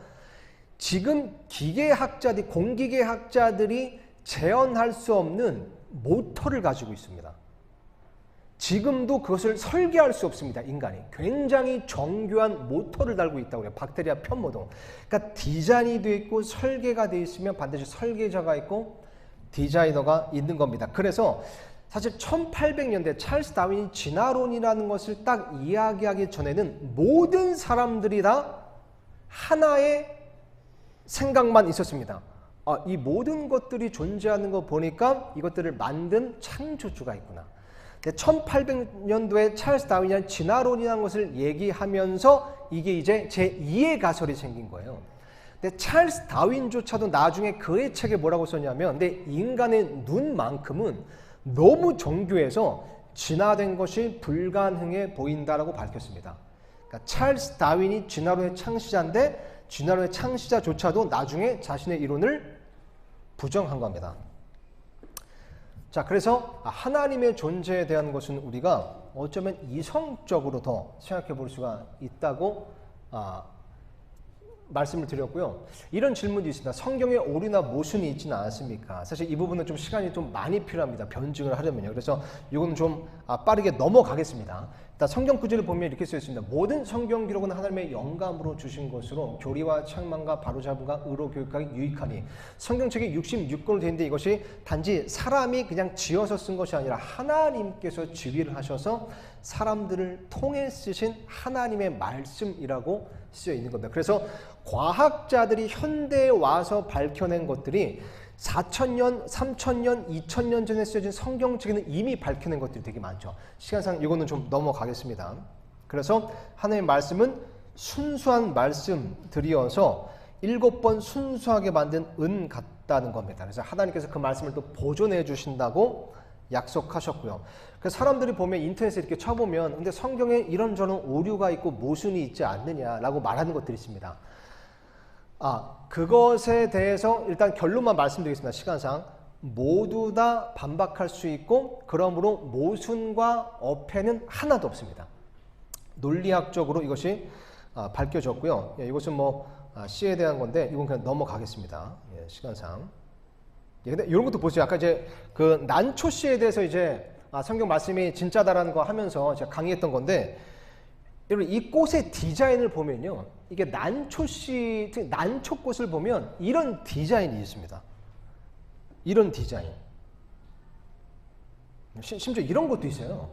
지금 공기계학자들이 재현할 수 없는 모터를 가지고 있습니다. 지금도 그것을 설계할 수 없습니다. 인간이 굉장히 정교한 모터를 달고 있다고 해요. 박테리아 편모도. 그러니까 디자인이 되어 있고 설계가 되어 있으면 반드시 설계자가 있고 디자이너가 있는 겁니다. 그래서 사실 1800년대 찰스 다윈이 진화론이라는 것을 딱 이야기하기 전에는 모든 사람들이 다 하나의 생각만 있었습니다. 이 모든 것들이 존재하는 거 보니까 이것들을 만든 창조주가 있구나. 1800년도에 찰스 다윈이 진화론이라는 것을 얘기하면서 이게 이제 제2의 가설이 생긴 거예요. 근데 찰스 다윈조차도 나중에 그의 책에 뭐라고 썼냐면, 근데 인간의 눈만큼은 너무 정교해서 진화된 것이 불가능해 보인다라고 밝혔습니다. 그러니까 찰스 다윈이 진화론의 창시자인데 진화론의 창시자조차도 나중에 자신의 이론을 부정한 겁니다. 자, 그래서 하나님의 존재에 대한 것은 우리가 어쩌면 이성적으로 더 생각해 볼 수가 있다고 말씀을 드렸고요. 이런 질문도 있습니다. 성경에 오류나 모순이 있지는 않습니까? 사실 이 부분은 좀 시간이 좀 많이 필요합니다. 변증을 하려면요. 그래서 이건 좀 빠르게 넘어가겠습니다. 성경 구절을 보면 이렇게 쓰여 있습니다. 모든 성경 기록은 하나님의 영감으로 주신 것으로 교리와 책망과 바로잡음과 의로 교육하기 유익하니. 성경책이 66권으로 되어 있는데 이것이 단지 사람이 그냥 지어서 쓴 것이 아니라 하나님께서 지휘를 하셔서 사람들을 통해 쓰신 하나님의 말씀이라고 쓰여 있는 겁니다. 그래서 과학자들이 현대에 와서 밝혀낸 것들이 4,000년, 3,000년, 2,000년 전에 쓰여진 성경책에는 이미 밝혀낸 것들이 되게 많죠. 시간상 이거는 좀 넘어가겠습니다. 그래서 하나님의 말씀은 순수한 말씀들이어서 7번 순수하게 만든 은 같다는 겁니다. 그래서 하나님께서 그 말씀을 또 보존해 주신다고 약속하셨고요. 그래서 사람들이 보면 인터넷에 이렇게 쳐보면 근데 성경에 이런저런 오류가 있고 모순이 있지 않느냐라고 말하는 것들이 있습니다. 그것에 대해서 일단 결론만 말씀드리겠습니다. 시간상 모두 다 반박할 수 있고 그러므로 모순과 어폐는 하나도 없습니다. 논리학적으로 이것이 밝혀졌고요. 이것은 C에 대한 건데 이건 그냥 넘어가겠습니다. 시간상. 근데 이런 것도 보세요. 아까 이제 그 난초씨에 대해서 이제 성경 말씀이 진짜다라는 거 하면서 제가 강의했던 건데 여러분 이 꽃의 디자인을 보면요. 이게 난초씨, 난초꽃을 보면 이런 디자인이 있습니다. 이런 디자인. 심지어 이런 것도 있어요.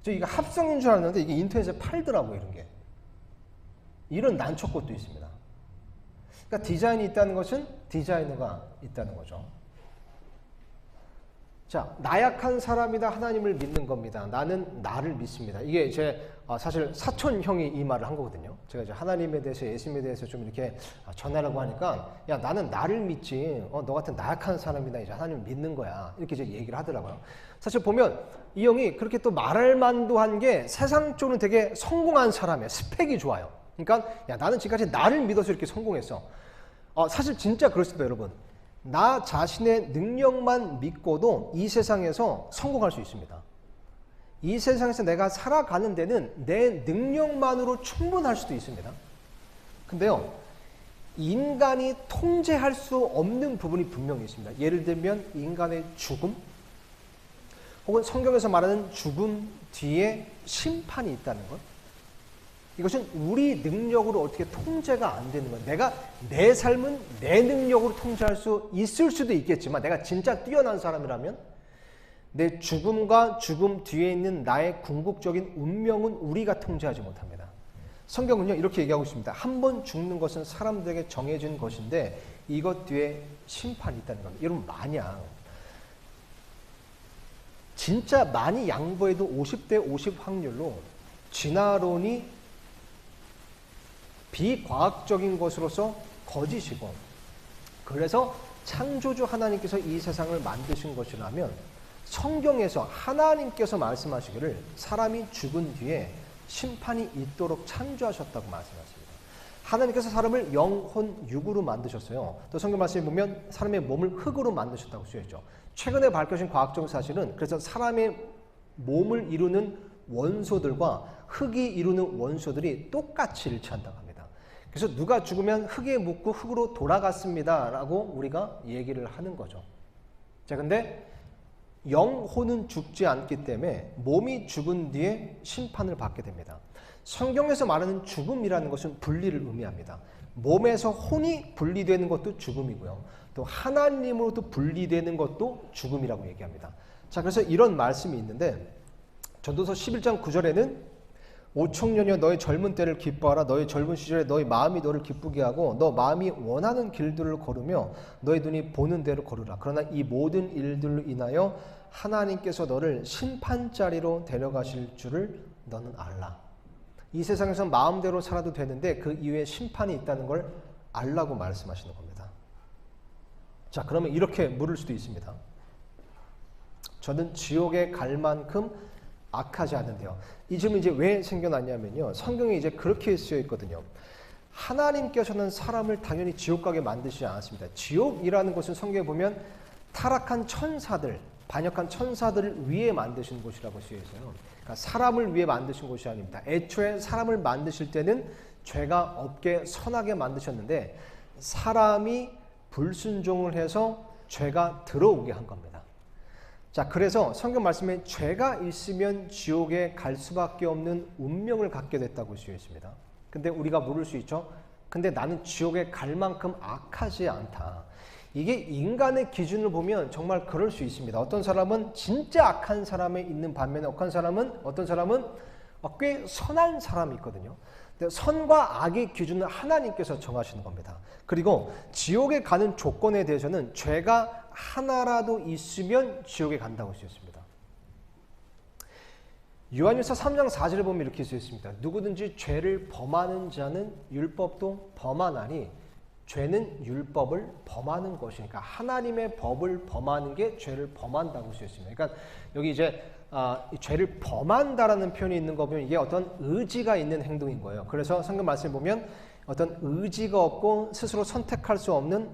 이게 합성인 줄 알았는데 이게 인터넷에 팔더라고요. 이런 게. 이런 난초꽃도 있습니다. 그러니까 디자인이 있다는 것은 디자이너가 있다는 거죠. 자, 나약한 사람이다 하나님을 믿는 겁니다. 나는 나를 믿습니다. 이게 이제 사실 사촌형이 이 말을 한 거거든요. 제가 이제 하나님에 대해서 예수님에 대해서 좀 이렇게 전하라고 하니까 야 나는 나를 믿지 너 같은 나약한 사람이다 이제 하나님을 믿는 거야 이렇게 이제 얘기를 하더라고요. 사실 보면 이 형이 그렇게 또 말할 만도 한 게 세상적으로 되게 성공한 사람이에요. 스펙이 좋아요. 그러니까 야 나는 지금까지 나를 믿어서 이렇게 성공했어. 사실 진짜 그렇습니다, 여러분. 나 자신의 능력만 믿고도 이 세상에서 성공할 수 있습니다. 이 세상에서 내가 살아가는 데는 내 능력만으로 충분할 수도 있습니다. 근데요, 인간이 통제할 수 없는 부분이 분명히 있습니다. 예를 들면 인간의 죽음, 혹은 성경에서 말하는 죽음 뒤에 심판이 있다는 것. 이것은 우리 능력으로 어떻게 통제가 안 되는 거예요. 내가 내 삶은 내 능력으로 통제할 수 있을 수도 있겠지만 내가 진짜 뛰어난 사람이라면 내 죽음과 죽음 뒤에 있는 나의 궁극적인 운명은 우리가 통제하지 못합니다. 성경은요 이렇게 얘기하고 있습니다. 한 번 죽는 것은 사람들에게 정해진 것인데 이것 뒤에 심판이 있다는 겁니다. 여러분 만약 진짜 많이 양보해도 50대 50 확률로 진화론이 비과학적인 것으로서 거짓이고 그래서 창조주 하나님께서 이 세상을 만드신 것이라면 성경에서 하나님께서 말씀하시기를 사람이 죽은 뒤에 심판이 있도록 창조하셨다고 말씀하십니다. 하나님께서 사람을 영혼 육으로 만드셨어요. 또 성경 말씀에 보면 사람의 몸을 흙으로 만드셨다고 쓰여있죠. 최근에 밝혀진 과학적 사실은 그래서 사람의 몸을 이루는 원소들과 흙이 이루는 원소들이 똑같이 일치한다고 합니다. 그래서 누가 죽으면 흙에 묻고 흙으로 돌아갔습니다 라고 우리가 얘기를 하는 거죠. 자, 근데 영혼은 죽지 않기 때문에 몸이 죽은 뒤에 심판을 받게 됩니다. 성경에서 말하는 죽음이라는 것은 분리를 의미합니다. 몸에서 혼이 분리되는 것도 죽음이고요. 또 하나님으로부터 분리되는 것도 죽음이라고 얘기합니다. 자, 그래서 이런 말씀이 있는데 전도서 11장 9절에는 오 청년이여 너의 젊은 때를 기뻐하라. 너의 젊은 시절에 너의 마음이 너를 기쁘게 하고 너 마음이 원하는 길들을 걸으며 너의 눈이 보는 대로 걸으라. 그러나 이 모든 일들로 인하여 하나님께서 너를 심판자리로 데려가실 줄을 너는 알라. 이 세상에서 마음대로 살아도 되는데 그 이후에 심판이 있다는 걸 알라고 말씀하시는 겁니다. 자, 그러면 이렇게 물을 수도 있습니다. 저는 지옥에 갈 만큼 악하지 않은데요. 이 질문이 이제 왜 생겨났냐면요. 성경에 이제 그렇게 쓰여 있거든요. 하나님께서는 사람을 당연히 지옥 가게 만드시지 않았습니다. 지옥이라는 것은 성경에 보면 타락한 천사들, 반역한 천사들을 위해 만드신 곳이라고 쓰여 있어요. 그러니까 사람을 위해 만드신 곳이 아닙니다. 애초에 사람을 만드실 때는 죄가 없게 선하게 만드셨는데 사람이 불순종을 해서 죄가 들어오게 한 겁니다. 자, 그래서 성경 말씀에 죄가 있으면 지옥에 갈 수밖에 없는 운명을 갖게 됐다고 쓰여 있습니다. 근데 우리가 물을 수 있죠. 근데 나는 지옥에 갈 만큼 악하지 않다. 이게 인간의 기준을 보면 정말 그럴 수 있습니다. 어떤 사람은 진짜 악한 사람에 있는 반면에 어떤 사람은 꽤 선한 사람이 있거든요. 근데 선과 악의 기준은 하나님께서 정하시는 겁니다. 그리고 지옥에 가는 조건에 대해서는 죄가 하나라도 있으면 지옥에 간다고 쓰였습니다. 요한일서 3장 4절에 보면 이렇게 쓰여 있습니다. 누구든지 죄를 범하는 자는 율법도 범하나니 죄는 율법을 범하는 것이니까 하나님의 법을 범하는 게 죄를 범한다고 쓰여 있습니다. 그러니까 여기 이제 죄를 범한다라는 표현이 있는 거 보면 이게 어떤 의지가 있는 행동인 거예요. 그래서 성경 말씀을 보면 어떤 의지가 없고 스스로 선택할 수 없는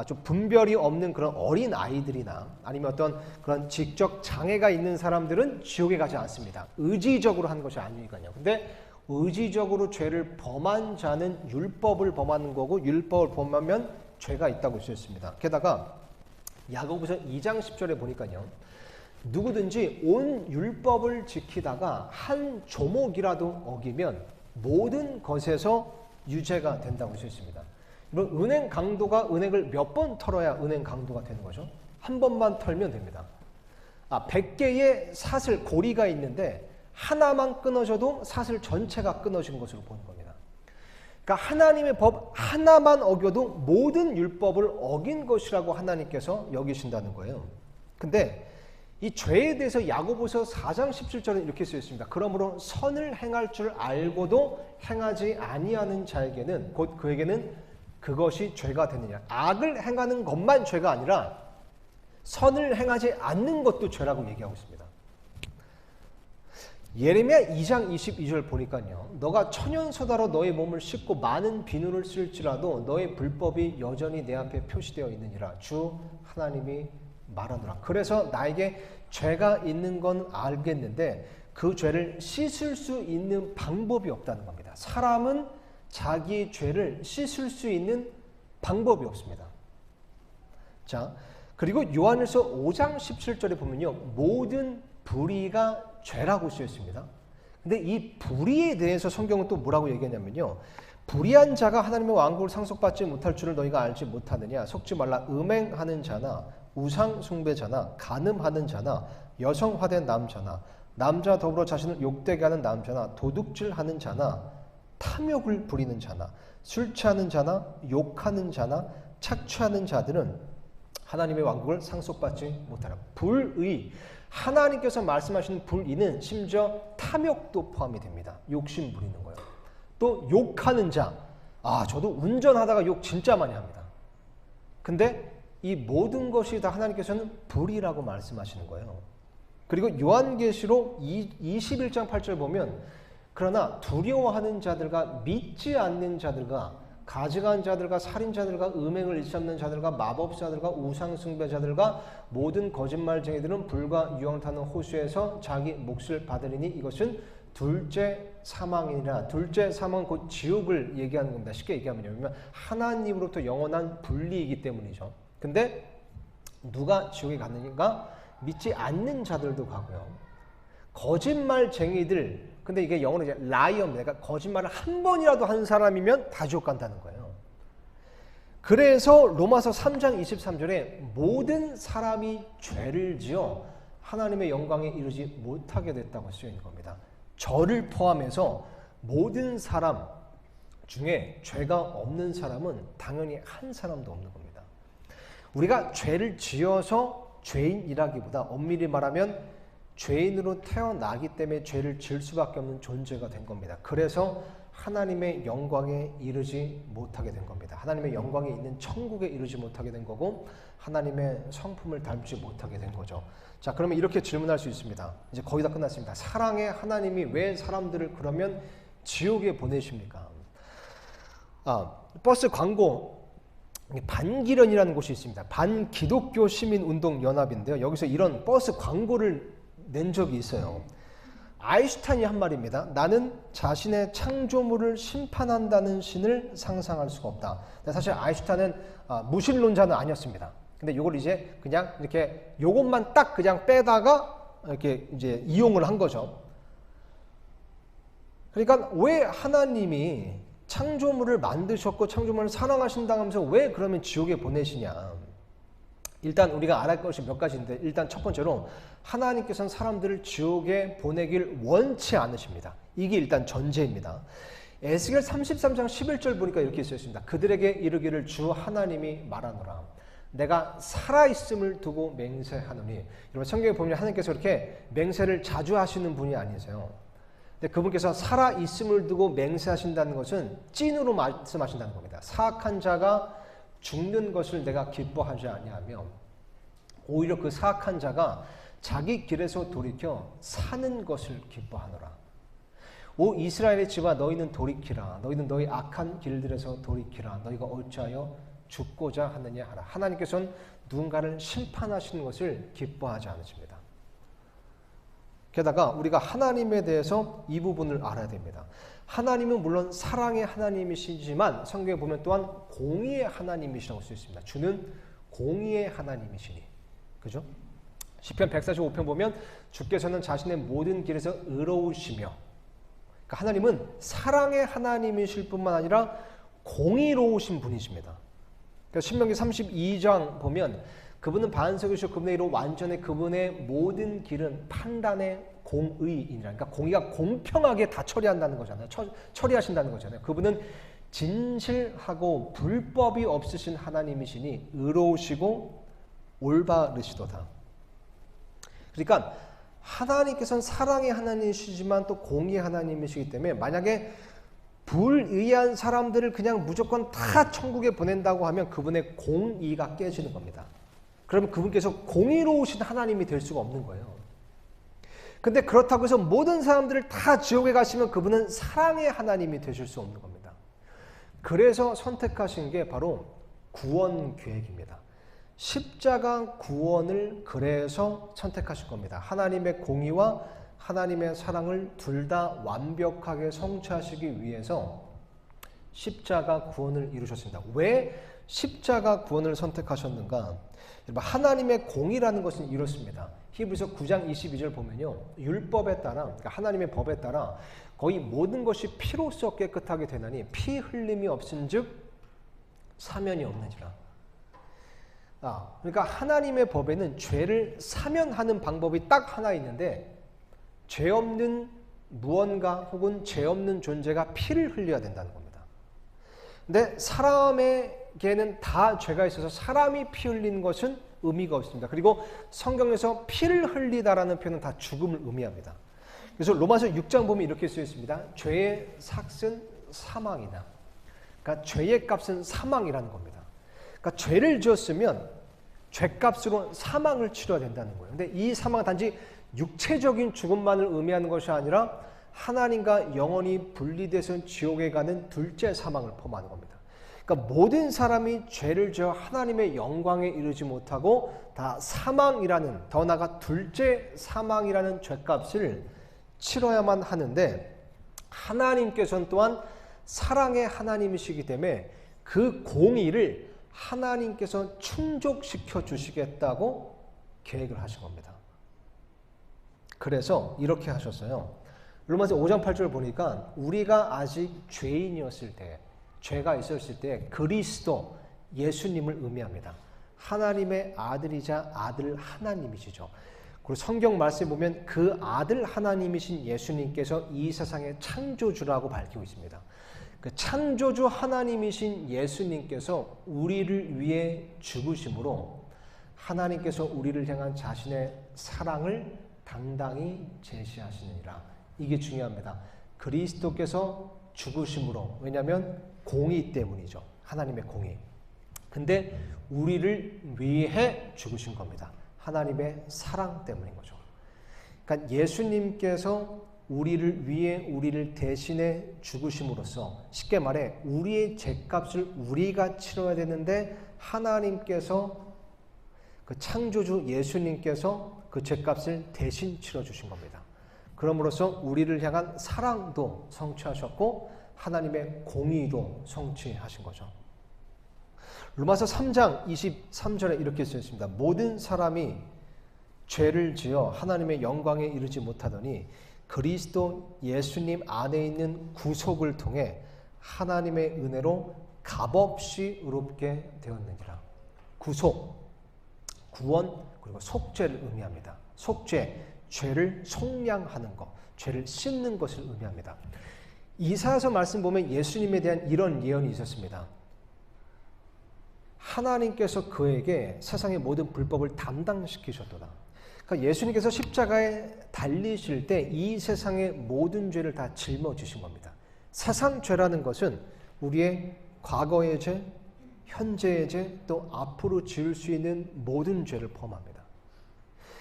좀 분별이 없는 그런 어린 아이들이나 아니면 어떤 그런 지적 장애가 있는 사람들은 지옥에 가지 않습니다. 의지적으로 한 것이 아니니까요. 근데 의지적으로 죄를 범한 자는 율법을 범하는 거고 율법을 범하면 죄가 있다고 쓰였습니다. 게다가 야고보서 2장 10절에 보니까요. 누구든지 온 율법을 지키다가 한 조목이라도 어기면 모든 것에서 유죄가 된다고 쓰였습니다. 은행 강도가 은행을 몇 번 털어야 은행 강도가 되는 거죠? 한 번만 털면 됩니다. 100개의 사슬, 고리가 있는데 하나만 끊어져도 사슬 전체가 끊어진 것으로 보는 겁니다. 그러니까 하나님의 법 하나만 어겨도 모든 율법을 어긴 것이라고 하나님께서 여기신다는 거예요. 근데 이 죄에 대해서 야고보서 4장 17절에 이렇게 쓰여 있습니다. 그러므로 선을 행할 줄 알고도 행하지 아니하는 자에게는 곧 그에게는 그것이 죄가 되느냐. 악을 행하는 것만 죄가 아니라 선을 행하지 않는 것도 죄라고 얘기하고 있습니다. 예레미야 2장 22절 보니까요. 너가 천연소다로 너의 몸을 씻고 많은 비누를 쓸지라도 너의 불법이 여전히 내 앞에 표시되어 있느니라. 주 하나님이 말하노라. 그래서 나에게 죄가 있는 건 알겠는데 그 죄를 씻을 수 있는 방법이 없다는 겁니다. 사람은 자기의 죄를 씻을 수 있는 방법이 없습니다. 자, 그리고 요한일서 5장 17절에 보면요. 모든 불의가 죄라고 쓰였습니다. 근데 이 불의에 대해서 성경은 또 뭐라고 얘기하냐면요. 불의한 자가 하나님의 왕국을 상속받지 못할 줄을 너희가 알지 못하느냐. 속지 말라. 음행하는 자나 우상 숭배자나 간음하는 자나 여성화된 남자나 남자 더불어 자신을 욕되게 하는 남자나 도둑질하는 자나 탐욕을 부리는 자나 술 취하는 자나 욕하는 자나 착취하는 자들은 하나님의 왕국을 상속받지 못하라. 불의, 하나님께서 말씀하시는 불의는 심지어 탐욕도 포함이 됩니다. 욕심 부리는 거예요. 또 욕하는 자, 저도 운전하다가 욕 진짜 많이 합니다. 근데 이 모든 것이 다 하나님께서는 불이라고 말씀하시는 거예요. 그리고 요한계시록 21장 8절 보면 그러나 두려워하는 자들과 믿지 않는 자들과 가증한 자들과 살인자들과 음행을 일삼는 자들과 마법사들과 우상숭배자들과 모든 거짓말쟁이들은 불과 유황 타는 호수에서 자기 몫을 받으리니 이것은 둘째 사망이니라. 둘째 사망은 곧 지옥을 얘기하는 겁니다. 쉽게 얘기하면 하나님으로부터 영원한 분리이기 때문이죠. 근데 누가 지옥에 갔느냐? 믿지 않는 자들도 가고요. 거짓말쟁이들, 근데 이게 영어로 이제 라이어입니다. 그러니까 거짓말을 한 번이라도 한 사람이면 다 지옥 간다는 거예요. 그래서 로마서 3장 23절에 모든 사람이 죄를 지어 하나님의 영광에 이르지 못하게 됐다고 쓰여 있는 겁니다. 저를 포함해서 모든 사람 중에 죄가 없는 사람은 당연히 한 사람도 없는 겁니다. 우리가 죄를 지어서 죄인이라기보다 엄밀히 말하면 죄인으로 태어나기 때문에 죄를 지을 수밖에 없는 존재가 된 겁니다. 그래서 하나님의 영광에 이르지 못하게 된 겁니다. 하나님의 영광에 있는 천국에 이르지 못하게 된 거고 하나님의 성품을 닮지 못하게 된 거죠. 자, 그러면 이렇게 질문할 수 있습니다. 이제 거의 다 끝났습니다. 사랑의 하나님이 왜 사람들을 그러면 지옥에 보내십니까? 버스 광고 반기련이라는 곳이 있습니다. 반기독교 시민운동연합인데요. 여기서 이런 버스 광고를 낸 적이 있어요. 아인슈타인이 한 말입니다. 나는 자신의 창조물을 심판한다는 신을 상상할 수가 없다. 사실 아인슈타인은 무신론자는 아니었습니다. 근데 요걸 이제 그냥 이렇게 요것만 딱 그냥 빼다가 이렇게 이제 이용을 한 거죠. 그러니까 왜 하나님이 창조물을 만드셨고 창조물을 사랑하신다면서 왜 그러면 지옥에 보내시냐. 일단 우리가 알아야 할 것이 몇 가지인데, 일단 첫 번째로 하나님께서는 사람들을 지옥에 보내길 원치 않으십니다. 이게 일단 전제입니다. 에스겔 33장 11절 보니까 이렇게 써 있습니다. 그들에게 이르기를 주 하나님이 말하노라. 내가 살아있음을 두고 맹세하노니. 여러분 성경에 보면 하나님께서 그렇게 맹세를 자주 하시는 분이 아니세요. 근데 그분께서 살아있음을 두고 맹세하신다는 것은 찐으로 말씀하신다는 겁니다. 사악한 자가 죽는 것을 내가 기뻐하지 아니하며 오히려 그 사악한 자가 자기 길에서 돌이켜 사는 것을 기뻐하노라. 오 이스라엘의 집아 너희는 돌이키라. 너희는 너희 악한 길들에서 돌이키라. 너희가 어찌하여 죽고자 하느냐 하라. 하나님께서는 누군가를 심판하시는 것을 기뻐하지 않으십니다. 게다가 우리가 하나님에 대해서 이 부분을 알아야 됩니다. 하나님은 물론 사랑의 하나님이시지만 성경에 보면 또한 공의의 하나님이시라고 써 있습니다. 주는 공의의 하나님이시니. 그죠? 시편 145편 보면 주께서는 자신의 모든 길에서 의로우시며, 그러니까 하나님은 사랑의 하나님이실 뿐만 아니라 공의로우신 분이십니다. 그러니까 신명기 32장 보면 그분은 반석이시고 그분의 이로 완전해 그분의 모든 길은 판단의 공의이니라. 그러니까 공의가 공평하게 다 처리한다는 거잖아요. 처리하신다는 거잖아요. 그분은 진실하고 불법이 없으신 하나님이시니 의로우시고 올바르시도다. 그러니까 하나님께서는 사랑의 하나님이시지만 또 공의의 하나님이시기 때문에 만약에 불의한 사람들을 그냥 무조건 다 천국에 보낸다고 하면 그분의 공의가 깨지는 겁니다. 그러면 그분께서 공의로우신 하나님이 될 수가 없는 거예요. 근데 그렇다고 해서 모든 사람들을 다 지옥에 가시면 그분은 사랑의 하나님이 되실 수 없는 겁니다. 그래서 선택하신 게 바로 구원 계획입니다. 십자가 구원을 그래서 선택하실 겁니다. 하나님의 공의와 하나님의 사랑을 둘 다 완벽하게 성취하시기 위해서 십자가 구원을 이루셨습니다. 왜 십자가 구원을 선택하셨는가? 하나님의 공의라는 것은 이렇습니다. 히브리서 9장 22절 보면요. 율법에 따라, 그러니까 하나님의 법에 따라 거의 모든 것이 피로써 깨끗하게 되나니 피 흘림이 없은즉 사면이 없느니라. 그러니까 하나님의 법에는 죄를 사면하는 방법이 딱 하나 있는데 죄 없는 무언가 혹은 죄 없는 존재가 피를 흘려야 된다는 겁니다. 근데 사람에게는 다 죄가 있어서 사람이 피 흘리는 것은 의미가 없습니다. 그리고 성경에서 피를 흘리다라는 표현은 다 죽음을 의미합니다. 그래서 로마서 6장 보면 이렇게 쓰여 있습니다. 죄의 삭은 사망이다. 그러니까 죄의 값은 사망이라는 겁니다. 그러니까 죄를 지었으면 죄값으로 사망을 치러야 된다는 거예요. 근데 이 사망은 단지 육체적인 죽음만을 의미하는 것이 아니라 하나님과 영원히 분리돼서 지옥에 가는 둘째 사망을 포함하는 겁니다. 그러니까 모든 사람이 죄를 지어 하나님의 영광에 이르지 못하고 다 사망이라는, 더 나아가 둘째 사망이라는 죄값을 치러야만 하는데 하나님께서는 또한 사랑의 하나님이시기 때문에 그 공의를 하나님께서 충족시켜 주시겠다고 계획을 하신 겁니다. 그래서 이렇게 하셨어요. 로마서 5장 8절을 보니까 우리가 아직 죄인이었을 때, 죄가 있었을 때 그리스도 예수님을 의미합니다. 하나님의 아들이자 아들 하나님이시죠. 그리고 성경 말씀에 보면 그 아들 하나님이신 예수님께서 이 세상의 창조주라고 밝히고 있습니다. 그 창조주 하나님이신 예수님께서 우리를 위해 죽으심으로 하나님께서 우리를 향한 자신의 사랑을 당당히 제시하시느니라. 이게 중요합니다. 그리스도께서 죽으심으로, 왜냐하면 공의 때문이죠. 하나님의 공의. 근데 우리를 위해 죽으신 겁니다. 하나님의 사랑 때문인 거죠. 그러니까 예수님께서 우리를 위해 우리를 대신해 죽으심으로써 쉽게 말해 우리의 죄값을 우리가 치러야 되는데 하나님께서 그 창조주 예수님께서 그 죄값을 대신 치러주신 겁니다. 그럼으로써 우리를 향한 사랑도 성취하셨고 하나님의 공의도 성취하신 거죠. 로마서 3장 23절에 이렇게 써 있습니다. 모든 사람이 죄를 지어 하나님의 영광에 이르지 못하더니 그리스도 예수님 안에 있는 구속을 통해 하나님의 은혜로 값없이 의롭게 되었느니라. 구속, 구원, 그리고 속죄를 의미합니다. 속죄, 죄를 속량하는 것, 죄를 씻는 것을 의미합니다. 이사야서 말씀 보면 예수님에 대한 이런 예언이 있었습니다. 하나님께서 그에게 세상의 모든 불법을 담당시키셨도다. 그러니까 예수님께서 십자가에 달리실 때 이 세상의 모든 죄를 다 짊어지신 겁니다. 세상 죄라는 것은 우리의 과거의 죄, 현재의 죄, 또 앞으로 지을 수 있는 모든 죄를 포함합니다.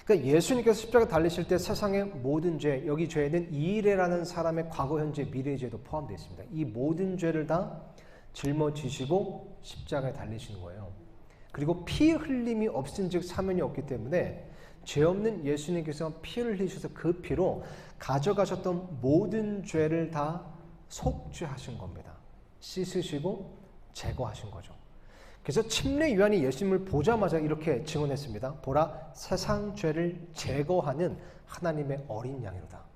그러니까 예수님께서 십자가 달리실 때 세상의 모든 죄, 여기 죄에는 이일이라는 사람의 과거, 현재, 미래의 죄도 포함되어 있습니다. 이 모든 죄를 다 짊어지시고 십자가에 달리시는 거예요. 그리고 피 흘림이 없은 즉 사면이 없기 때문에 죄 없는 예수님께서 피를 흘리셔서 그 피로 가져가셨던 모든 죄를 다 속죄하신 겁니다. 씻으시고 제거하신 거죠. 그래서 침례 요한이 예수님을 보자마자 이렇게 증언했습니다. 보라, 세상 죄를 제거하는 하나님의 어린 양이로다.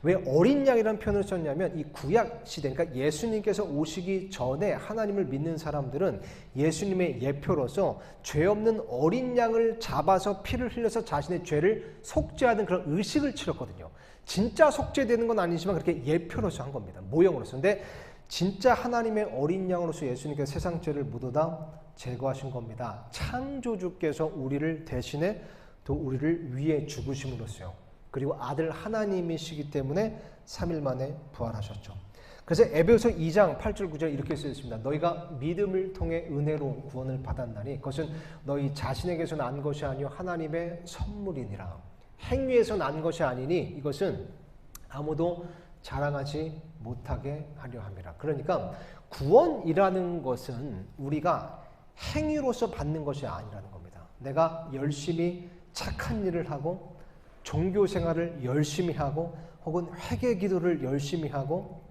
왜 어린 양이라는 표현을 썼냐면 이 구약 시대, 그러니까 예수님께서 오시기 전에 하나님을 믿는 사람들은 예수님의 예표로서 죄 없는 어린 양을 잡아서 피를 흘려서 자신의 죄를 속죄하는 그런 의식을 치렀거든요. 진짜 속죄되는 건 아니지만 그렇게 예표로서 한 겁니다. 모형으로서. 근데 진짜 하나님의 어린 양으로서 예수님께서 세상 죄를 모두 다 제거하신 겁니다. 창조주께서 우리를 대신해 또 우리를 위해 죽으심으로써요. 그리고 아들 하나님이시기 때문에 3일 만에 부활하셨죠. 그래서 에베소서 2장 8절 9절 이렇게 쓰여 있습니다. 너희가 믿음을 통해 은혜로 구원을 받았나니 그것은 너희 자신에게서 난 것이 아니요 하나님의 선물이니라. 행위에서 난 것이 아니니 이것은 아무도 자랑하지 못하게 하려 함이라. 그러니까 구원이라는 것은 우리가 행위로서 받는 것이 아니라는 겁니다. 내가 열심히 착한 일을 하고 종교 생활을 열심히 하고 혹은 회개 기도를 열심히 하고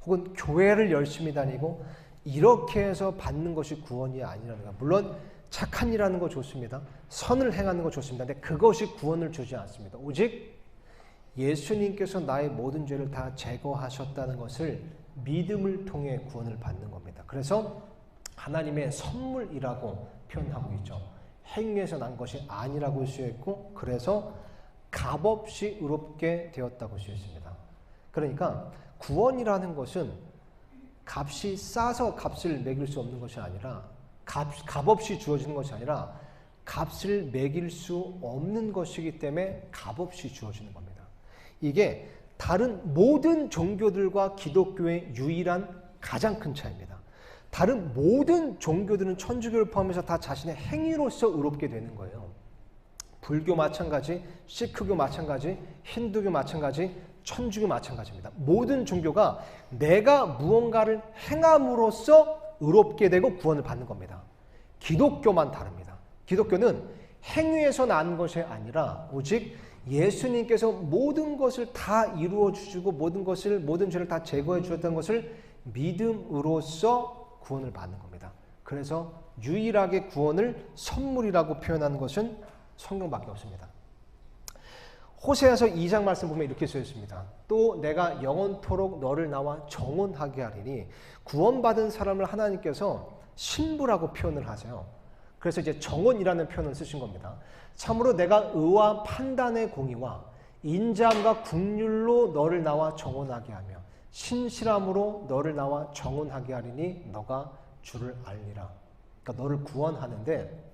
혹은 교회를 열심히 다니고 이렇게 해서 받는 것이 구원이 아니라는 거예요. 물론 착한 일하는 거 좋습니다. 선을 행하는 거 좋습니다. 근데 그것이 구원을 주지 않습니다. 오직 예수님께서 나의 모든 죄를 다 제거하셨다는 것을 믿음을 통해 구원을 받는 겁니다. 그래서 하나님의 선물이라고 표현하고 있죠. 행위에서 난 것이 아니라고 쓰여있고 그래서 값없이 의롭게 되었다고 쓰여있습니다. 그러니까 구원이라는 것은 값이 싸서 값을 매길 수 없는 것이 아니라 값없이 주어지는 것이 아니라 값을 매길 수 없는 것이기 때문에 값없이 주어지는 겁니다. 이게 다른 모든 종교들과 기독교의 유일한 가장 큰 차이입니다. 다른 모든 종교들은 천주교를 포함해서 다 자신의 행위로서 의롭게 되는 거예요. 불교 마찬가지, 시크교 마찬가지, 힌두교 마찬가지, 천주교 마찬가지입니다. 모든 종교가 내가 무언가를 행함으로써 의롭게 되고 구원을 받는 겁니다. 기독교만 다릅니다. 기독교는 행위에서 난 것이 아니라 오직 예수님께서 모든 것을 다 이루어 주시고 모든 죄를 다 제거해 주셨다는 것을 믿음으로써 구원을 받는 겁니다. 그래서 유일하게 구원을 선물이라고 표현하는 것은 성경밖에 없습니다. 호세아서 2장 말씀 보면 이렇게 써 있습니다. 또 내가 영원토록 너를 나와 정혼하게 하리니 구원받은 사람을 하나님께서 신부라고 표현을 하세요. 그래서 이제 정혼이라는 표현을 쓰신 겁니다. 참으로 내가 의와 판단의 공의와 인자함과 긍휼로 너를 나와 정혼하게 하며 신실함으로 너를 나와 정혼하게 하리니 너가 주를 알리라. 그러니까 너를 구원하는데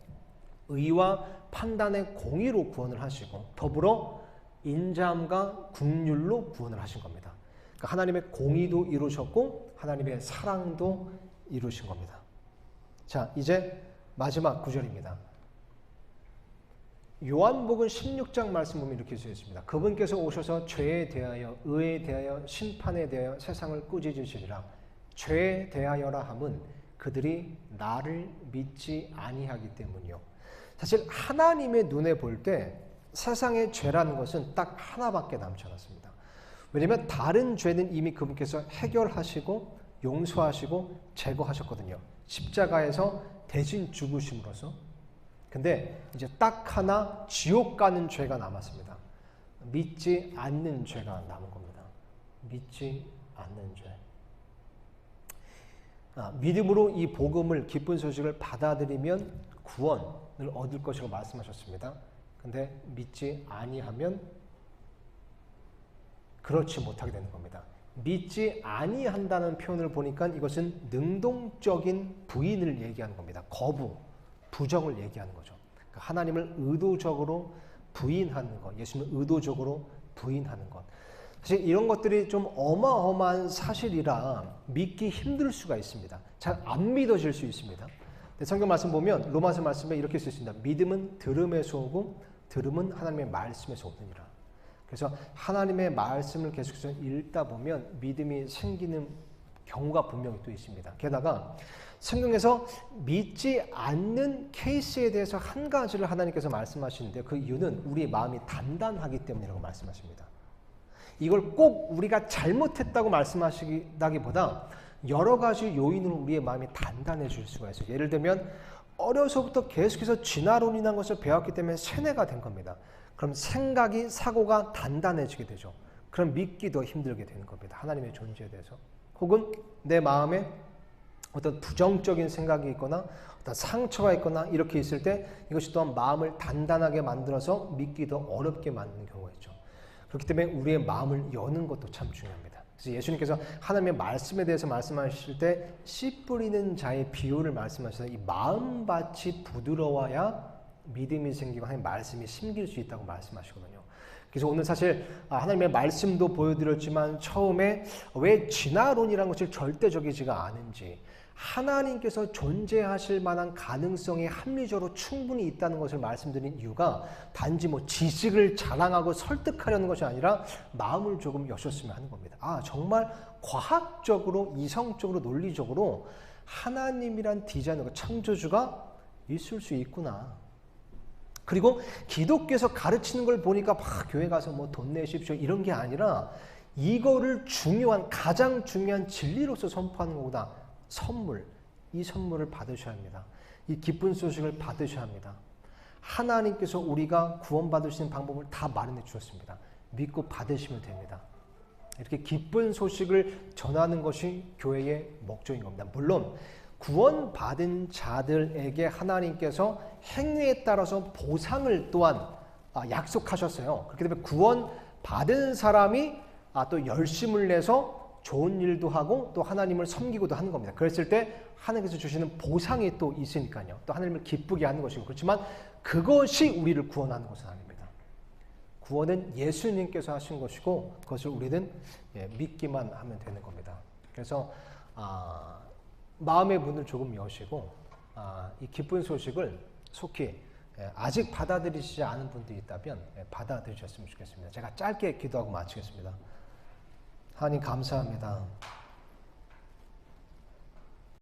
의와 판단의 공의로 구원을 하시고 더불어 인자함과 긍휼로 구원을 하신 겁니다. 그러니까 하나님의 공의도 이루셨고 하나님의 사랑도 이루신 겁니다. 자, 이제 마지막 구절입니다. 요한복음 16장 말씀 보면 이렇게 쓰여 있습니다. 그분께서 오셔서 죄에 대하여 의에 대하여 심판에 대하여 세상을 꾸짖으시리라. 죄에 대하여라 함은 그들이 나를 믿지 아니하기 때문이요. 사실 하나님의 눈에 볼 때 세상의 죄라는 것은 딱 하나밖에 남지 않았습니다. 왜냐하면 다른 죄는 이미 그분께서 해결하시고 용서하시고 제거하셨거든요. 십자가에서 대신 죽으심으로써. 근데 이제 딱 하나 지옥 가는 죄가 남았습니다. 믿지 않는 죄가 남은 겁니다. 믿지 않는 죄. 믿음으로 이 복음을, 기쁜 소식을 받아들이면 구원을 얻을 것이라고 말씀하셨습니다. 근데 믿지 아니하면 그렇지 못하게 되는 겁니다. 믿지 아니한다는 표현을 보니까 이것은 능동적인 부인을 얘기하는 겁니다. 거부, 부정을 얘기하는 거죠. 그러니까 하나님을 의도적으로 부인하는 것, 예수님을 의도적으로 부인하는 것. 사실 이런 것들이 좀 어마어마한 사실이라 믿기 힘들 수가 있습니다. 잘 안 믿어질 수 있습니다. 성경 말씀 보면 로마서 말씀에 이렇게 쓰여 있습니다. 믿음은 들음에서 오고 들음은 하나님의 말씀에서 오느니라. 그래서 하나님의 말씀을 계속해서 읽다 보면 믿음이 생기는 경우가 분명히 또 있습니다. 게다가 성경에서 믿지 않는 케이스에 대해서 한 가지를 하나님께서 말씀하시는데 그 이유는 우리의 마음이 단단하기 때문이라고 말씀하십니다. 이걸 꼭 우리가 잘못했다고 말씀하시다기보다 여러 가지 요인으로 우리의 마음이 단단해질 수가 있어요. 예를 들면 어려서부터 계속해서 진화론이라는 것을 배웠기 때문에 세뇌가 된 겁니다. 그럼 생각이, 사고가 단단해지게 되죠. 그럼 믿기도 힘들게 되는 겁니다. 하나님의 존재에 대해서. 혹은 내 마음에 어떤 부정적인 생각이 있거나 어떤 상처가 있거나 이렇게 있을 때 이것이 또한 마음을 단단하게 만들어서 믿기도 어렵게 만드는 경우가 있죠. 그렇기 때문에 우리의 마음을 여는 것도 참 중요합니다. 그래서 예수님께서 하나님의 말씀에 대해서 말씀하실 때 씨 뿌리는 자의 비유를 말씀하셔서 이 마음밭이 부드러워야 믿음이 생기고 하나님의 말씀이 심길 수 있다고 말씀하시거든요. 그래서 오늘 사실 하나님의 말씀도 보여드렸지만 처음에 왜 진화론이라는 것이 절대적이지가 않은지, 하나님께서 존재하실 만한 가능성이 합리적으로 충분히 있다는 것을 말씀드린 이유가 단지 뭐 지식을 자랑하고 설득하려는 것이 아니라 마음을 조금 여셨으면 하는 겁니다. 정말 과학적으로, 이성적으로, 논리적으로 하나님이란 디자이너가, 창조주가 있을 수 있구나. 그리고 기독교에서 가르치는 걸 보니까 막 교회 가서 뭐 돈 내십시오 이런 게 아니라 이거를 가장 중요한 진리로서 선포하는 것보다 이 선물을 받으셔야 합니다. 이 기쁜 소식을 받으셔야 합니다. 하나님께서 우리가 구원받을 수 있는 방법을 다 마련해 주셨습니다. 믿고 받으시면 됩니다. 이렇게 기쁜 소식을 전하는 것이 교회의 목적인 겁니다. 물론 구원받은 자들에게 하나님께서 행위에 따라서 보상을 또한 약속하셨어요. 그렇기 때문에 구원받은 사람이 또 열심을 내서 좋은 일도 하고 또 하나님을 섬기고도 하는 겁니다. 그랬을 때 하나님께서 주시는 보상이 또 있으니까요. 또 하나님을 기쁘게 하는 것이고, 그렇지만 그것이 우리를 구원하는 것은 아닙니다. 구원은 예수님께서 하신 것이고 그것을 우리는 믿기만 하면 되는 겁니다. 그래서 마음의 문을 조금 여시고 이 기쁜 소식을 속히 아직 받아들이시지 않은 분들이 있다면 받아들이셨으면 좋겠습니다. 제가 짧게 기도하고 마치겠습니다. 하나님 감사합니다.